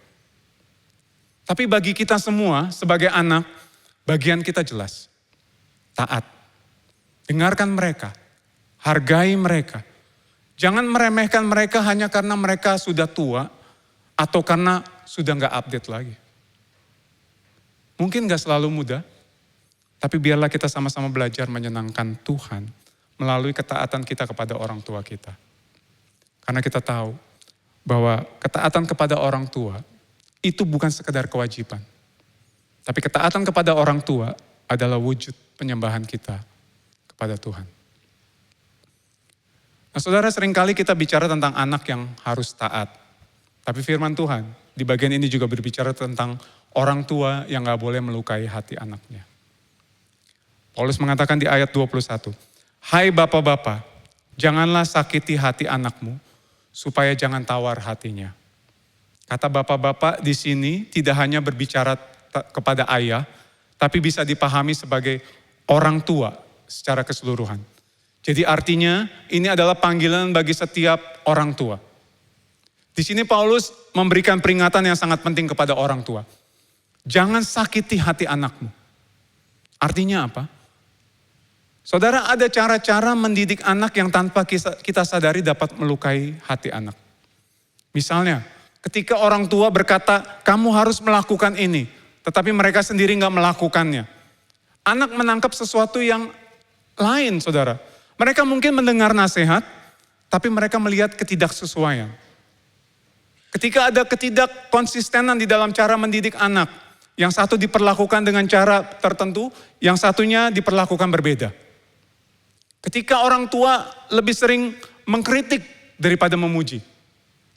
Tapi bagi kita semua sebagai anak, bagian kita jelas. Taat. Dengarkan mereka. Hargai mereka. Jangan meremehkan mereka hanya karena mereka sudah tua atau karena sudah gak update lagi. Mungkin gak selalu mudah, tapi biarlah kita sama-sama belajar menyenangkan Tuhan melalui ketaatan kita kepada orang tua kita. Karena kita tahu bahwa ketaatan kepada orang tua itu bukan sekedar kewajiban. Tapi ketaatan kepada orang tua adalah wujud penyembahan kita kepada Tuhan. Nah saudara, seringkali kita bicara tentang anak yang harus taat. Tapi firman Tuhan di bagian ini juga berbicara tentang orang tua yang gak boleh melukai hati anaknya. Paulus mengatakan di ayat 21, hai bapak-bapak, janganlah sakiti hati anakmu, supaya jangan tawar hatinya. Kata bapak-bapak di sini tidak hanya berbicara kepada ayah, tapi bisa dipahami sebagai orang tua secara keseluruhan. Jadi artinya ini adalah panggilan bagi setiap orang tua. Di sini Paulus memberikan peringatan yang sangat penting kepada orang tua. Jangan sakiti hati anakmu. Artinya apa? Saudara, ada cara-cara mendidik anak yang tanpa kita sadari dapat melukai hati anak. Misalnya, ketika orang tua berkata, kamu harus melakukan ini, tetapi mereka sendiri gak melakukannya. Anak menangkap sesuatu yang lain, saudara. Mereka mungkin mendengar nasihat, tapi mereka melihat ketidaksesuaian. Ketika ada ketidakkonsistenan di dalam cara mendidik anak, yang satu diperlakukan dengan cara tertentu, yang satunya diperlakukan berbeda. Ketika orang tua lebih sering mengkritik daripada memuji.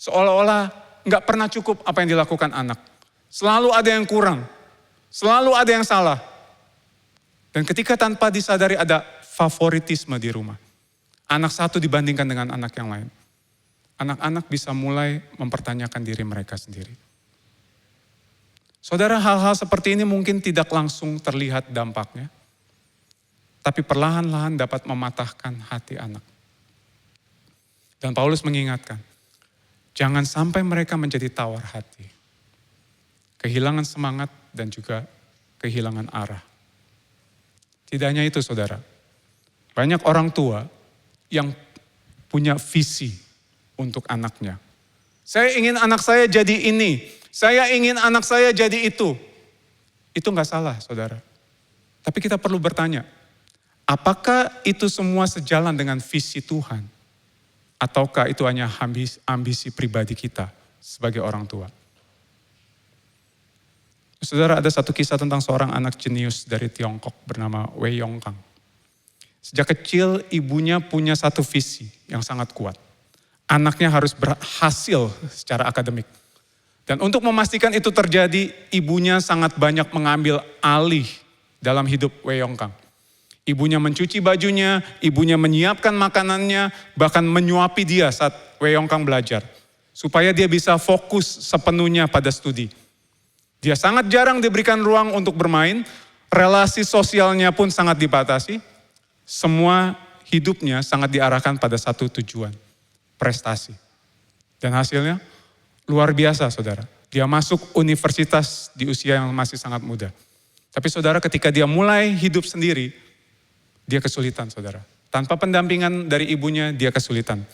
Seolah-olah gak pernah cukup apa yang dilakukan anak. Selalu ada yang kurang. Selalu ada yang salah. Dan ketika tanpa disadari ada favoritisme di rumah. Anak satu dibandingkan dengan anak yang lain. Anak-anak bisa mulai mempertanyakan diri mereka sendiri. Saudara, hal-hal seperti ini mungkin tidak langsung terlihat dampaknya. tapi perlahan-lahan dapat mematahkan hati anak. Dan Paulus mengingatkan, jangan sampai mereka menjadi tawar hati, kehilangan semangat dan juga kehilangan arah. Tidak hanya itu saudara, banyak orang tua yang punya visi untuk anaknya. Saya ingin anak saya jadi ini, saya ingin anak saya jadi itu. Itu gak salah saudara. Tapi kita perlu bertanya, apakah itu semua sejalan dengan visi Tuhan? Ataukah itu hanya ambisi pribadi kita sebagai orang tua? Saudara, ada satu kisah tentang seorang anak jenius dari Tiongkok bernama Wei Yongkang. Sejak kecil ibunya punya satu visi yang sangat kuat. Anaknya harus berhasil secara akademik. Dan untuk memastikan itu terjadi, ibunya sangat banyak mengambil alih dalam hidup Wei Yongkang. Ibunya mencuci bajunya, ibunya menyiapkan makanannya, bahkan menyuapi dia saat Wei Yongkang belajar. Supaya dia bisa fokus sepenuhnya pada studi. Dia sangat jarang diberikan ruang untuk bermain, relasi sosialnya pun sangat dibatasi. Semua hidupnya sangat diarahkan pada satu tujuan, prestasi. Dan hasilnya luar biasa saudara. Dia masuk universitas di usia yang masih sangat muda. Tapi saudara, ketika dia mulai hidup sendiri, dia kesulitan saudara. Tanpa pendampingan dari ibunya, dia kesulitan.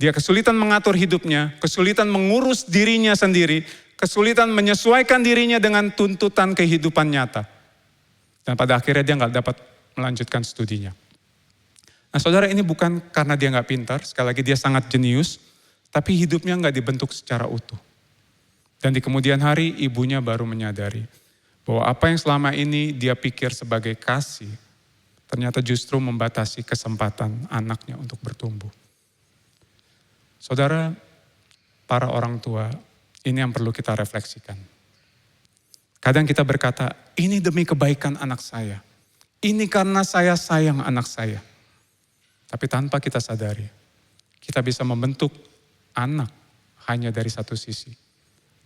Dia kesulitan mengatur hidupnya, kesulitan mengurus dirinya sendiri, kesulitan menyesuaikan dirinya dengan tuntutan kehidupan nyata. Dan pada akhirnya dia nggak dapat melanjutkan studinya. Nah saudara, ini bukan karena dia nggak pintar, sekali lagi dia sangat jenius, tapi hidupnya nggak dibentuk secara utuh. Dan di kemudian hari ibunya baru menyadari bahwa apa yang selama ini dia pikir sebagai kasih, ternyata justru membatasi kesempatan anaknya untuk bertumbuh. Saudara, para orang tua, ini yang perlu kita refleksikan. Kadang kita berkata, ini demi kebaikan anak saya. Ini karena saya sayang anak saya. Tapi tanpa kita sadari, kita bisa membentuk anak hanya dari satu sisi.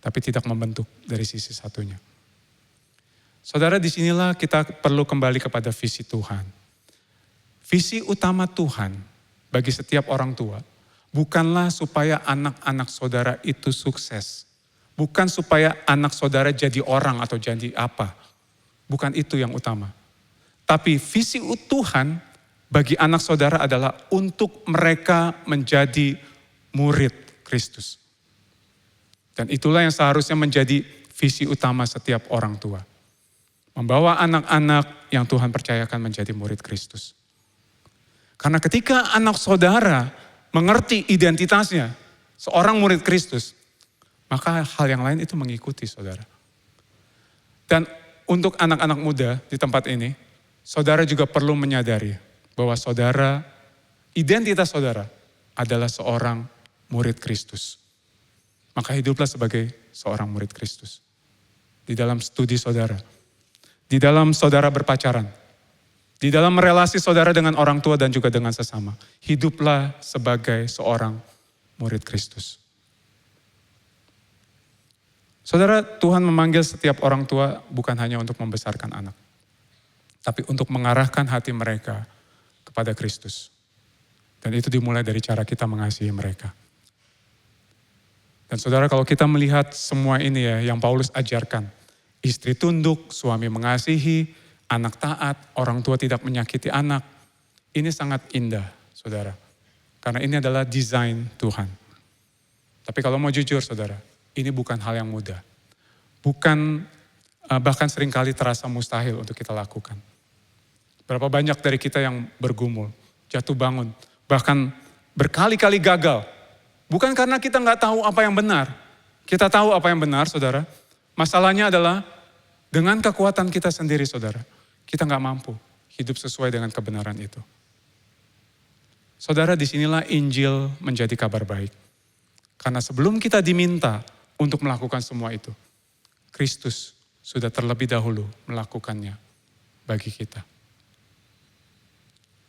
Tapi tidak membentuk dari sisi satunya. Saudara, disinilah kita perlu kembali kepada visi Tuhan. Visi utama Tuhan bagi setiap orang tua bukanlah supaya anak-anak saudara itu sukses. Bukan supaya anak saudara jadi orang atau jadi apa. Bukan itu yang utama. Tapi visi Tuhan bagi anak saudara adalah untuk mereka menjadi murid Kristus. Dan itulah yang seharusnya menjadi visi utama setiap orang tua. Membawa anak-anak yang Tuhan percayakan menjadi murid Kristus. Karena ketika anak saudara mengerti identitasnya, seorang murid Kristus, maka hal yang lain itu mengikuti saudara. Dan untuk anak-anak muda di tempat ini, saudara juga perlu menyadari bahwa saudara, identitas saudara adalah seorang murid Kristus. Maka hiduplah sebagai seorang murid Kristus. Di dalam studi saudara, di dalam saudara berpacaran, di dalam relasi saudara dengan orang tua dan juga dengan sesama. Hiduplah sebagai seorang murid Kristus. Saudara, Tuhan memanggil setiap orang tua bukan hanya untuk membesarkan anak. Tapi untuk mengarahkan hati mereka kepada Kristus. Dan itu dimulai dari cara kita mengasihi mereka. Dan saudara, kalau kita melihat semua ini ya yang Paulus ajarkan. Istri tunduk, suami mengasihi, anak taat, orang tua tidak menyakiti anak. Ini sangat indah, saudara. Karena ini adalah desain Tuhan. Tapi kalau mau jujur, saudara, ini bukan hal yang mudah. Bahkan seringkali terasa mustahil untuk kita lakukan. Berapa banyak dari kita yang bergumul, jatuh bangun, bahkan berkali-kali gagal. Bukan karena kita nggak tahu apa yang benar. Kita tahu apa yang benar, saudara. Masalahnya adalah dengan kekuatan kita sendiri, saudara. Kita nggak mampu hidup sesuai dengan kebenaran itu. Saudara, disinilah Injil menjadi kabar baik. Karena sebelum kita diminta untuk melakukan semua itu, Kristus sudah terlebih dahulu melakukannya bagi kita.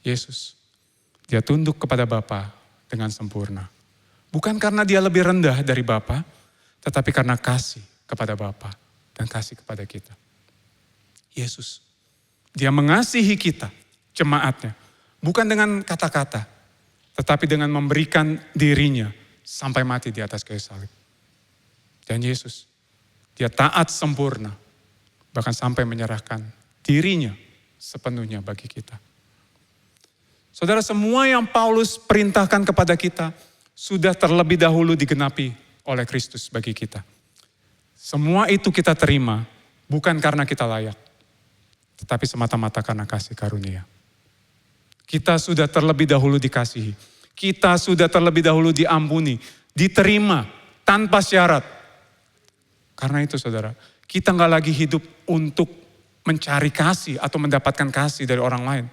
Yesus, dia tunduk kepada Bapa dengan sempurna. Bukan karena dia lebih rendah dari Bapa, tetapi karena kasih kepada Bapa dan kasih kepada kita. Yesus, dia mengasihi kita jemaatnya. Bukan dengan kata-kata, tetapi dengan memberikan dirinya sampai mati di atas kayu salib. Dan Yesus, dia taat sempurna, bahkan sampai menyerahkan dirinya sepenuhnya bagi kita. Saudara, semua yang Paulus perintahkan kepada kita sudah terlebih dahulu digenapi oleh Kristus bagi kita. Semua itu kita terima bukan karena kita layak, tetapi semata-mata karena kasih karunia. Kita sudah terlebih dahulu dikasihi. Kita sudah terlebih dahulu diampuni, diterima tanpa syarat. Karena itu saudara, kita nggak lagi hidup untuk mencari kasih atau mendapatkan kasih dari orang lain.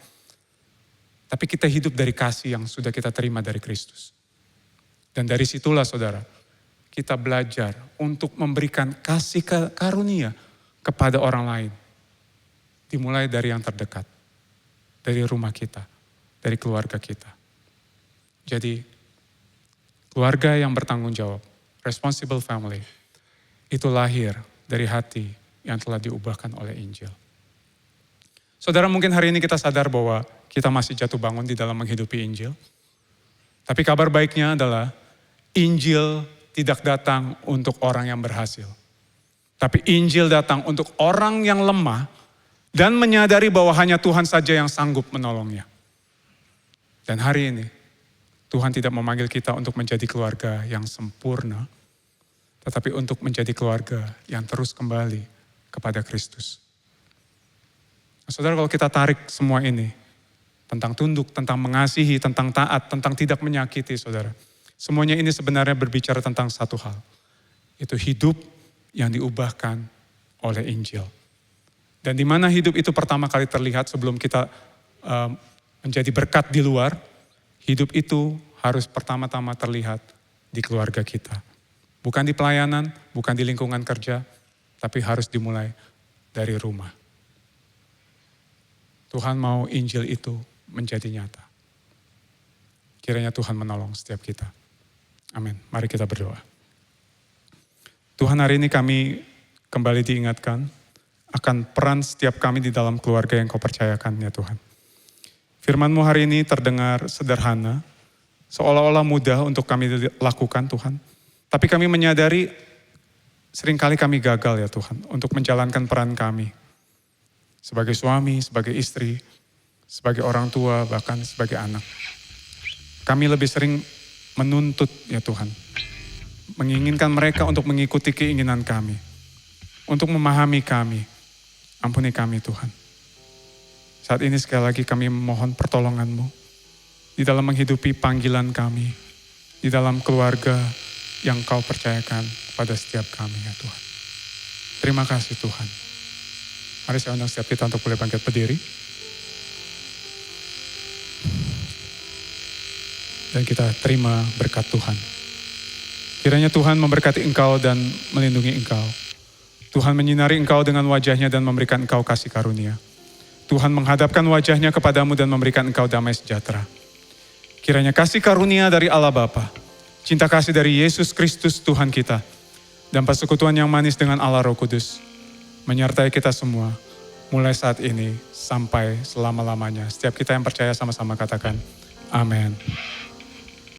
Tapi kita hidup dari kasih yang sudah kita terima dari Kristus. Dan dari situlah saudara, kita belajar untuk memberikan kasih karunia kepada orang lain. Dimulai dari yang terdekat, dari rumah kita, dari keluarga kita. Jadi, keluarga yang bertanggung jawab, responsible family, itu lahir dari hati yang telah diubahkan oleh Injil. Saudara, mungkin hari ini kita sadar bahwa kita masih jatuh bangun di dalam menghidupi Injil. Tapi kabar baiknya adalah Injil tidak datang untuk orang yang berhasil. Tapi Injil datang untuk orang yang lemah dan menyadari bahwa hanya Tuhan saja yang sanggup menolongnya. Dan hari ini, Tuhan tidak memanggil kita untuk menjadi keluarga yang sempurna, tetapi untuk menjadi keluarga yang terus kembali kepada Kristus. Nah, saudara, kalau kita tarik semua ini, tentang tunduk, tentang mengasihi, tentang taat, tentang tidak menyakiti, saudara. Semuanya ini sebenarnya berbicara tentang satu hal. Itu hidup yang diubahkan oleh Injil. Dan di mana hidup itu pertama kali terlihat sebelum kita menjadi berkat di luar, hidup itu harus pertama-tama terlihat di keluarga kita. Bukan di pelayanan, bukan di lingkungan kerja, tapi harus dimulai dari rumah. Tuhan mau Injil itu menjadi nyata. Kiranya Tuhan menolong setiap kita. Amin. Mari kita berdoa. Tuhan, hari ini kami kembali diingatkan akan peran setiap kami di dalam keluarga yang Kau percayakan ya Tuhan. Firman-Mu hari ini terdengar sederhana, seolah-olah mudah untuk kami lakukan Tuhan. Tapi kami menyadari seringkali kami gagal ya Tuhan untuk menjalankan peran kami. Sebagai suami, sebagai istri, sebagai orang tua, bahkan sebagai anak. Kami lebih sering menuntut ya Tuhan. Menginginkan mereka untuk mengikuti keinginan kami. Untuk memahami kami. Ampuni kami Tuhan. Saat ini sekali lagi kami mohon pertolongan-Mu. Di dalam menghidupi panggilan kami. Di dalam keluarga yang Kau percayakan pada setiap kami ya Tuhan. Terima kasih Tuhan. Mari saya undang setiap kita untuk boleh bangkit berdiri. Dan kita terima berkat Tuhan. Kiranya Tuhan memberkati engkau dan melindungi engkau. Tuhan menyinari engkau dengan wajahnya dan memberikan engkau kasih karunia. Tuhan menghadapkan wajahnya kepadamu dan memberikan engkau damai sejahtera. Kiranya kasih karunia dari Allah Bapa, cinta kasih dari Yesus Kristus Tuhan kita, dan persekutuan yang manis dengan Allah Roh Kudus, menyertai kita semua, mulai saat ini sampai selama-lamanya. Setiap kita yang percaya sama-sama katakan, amin.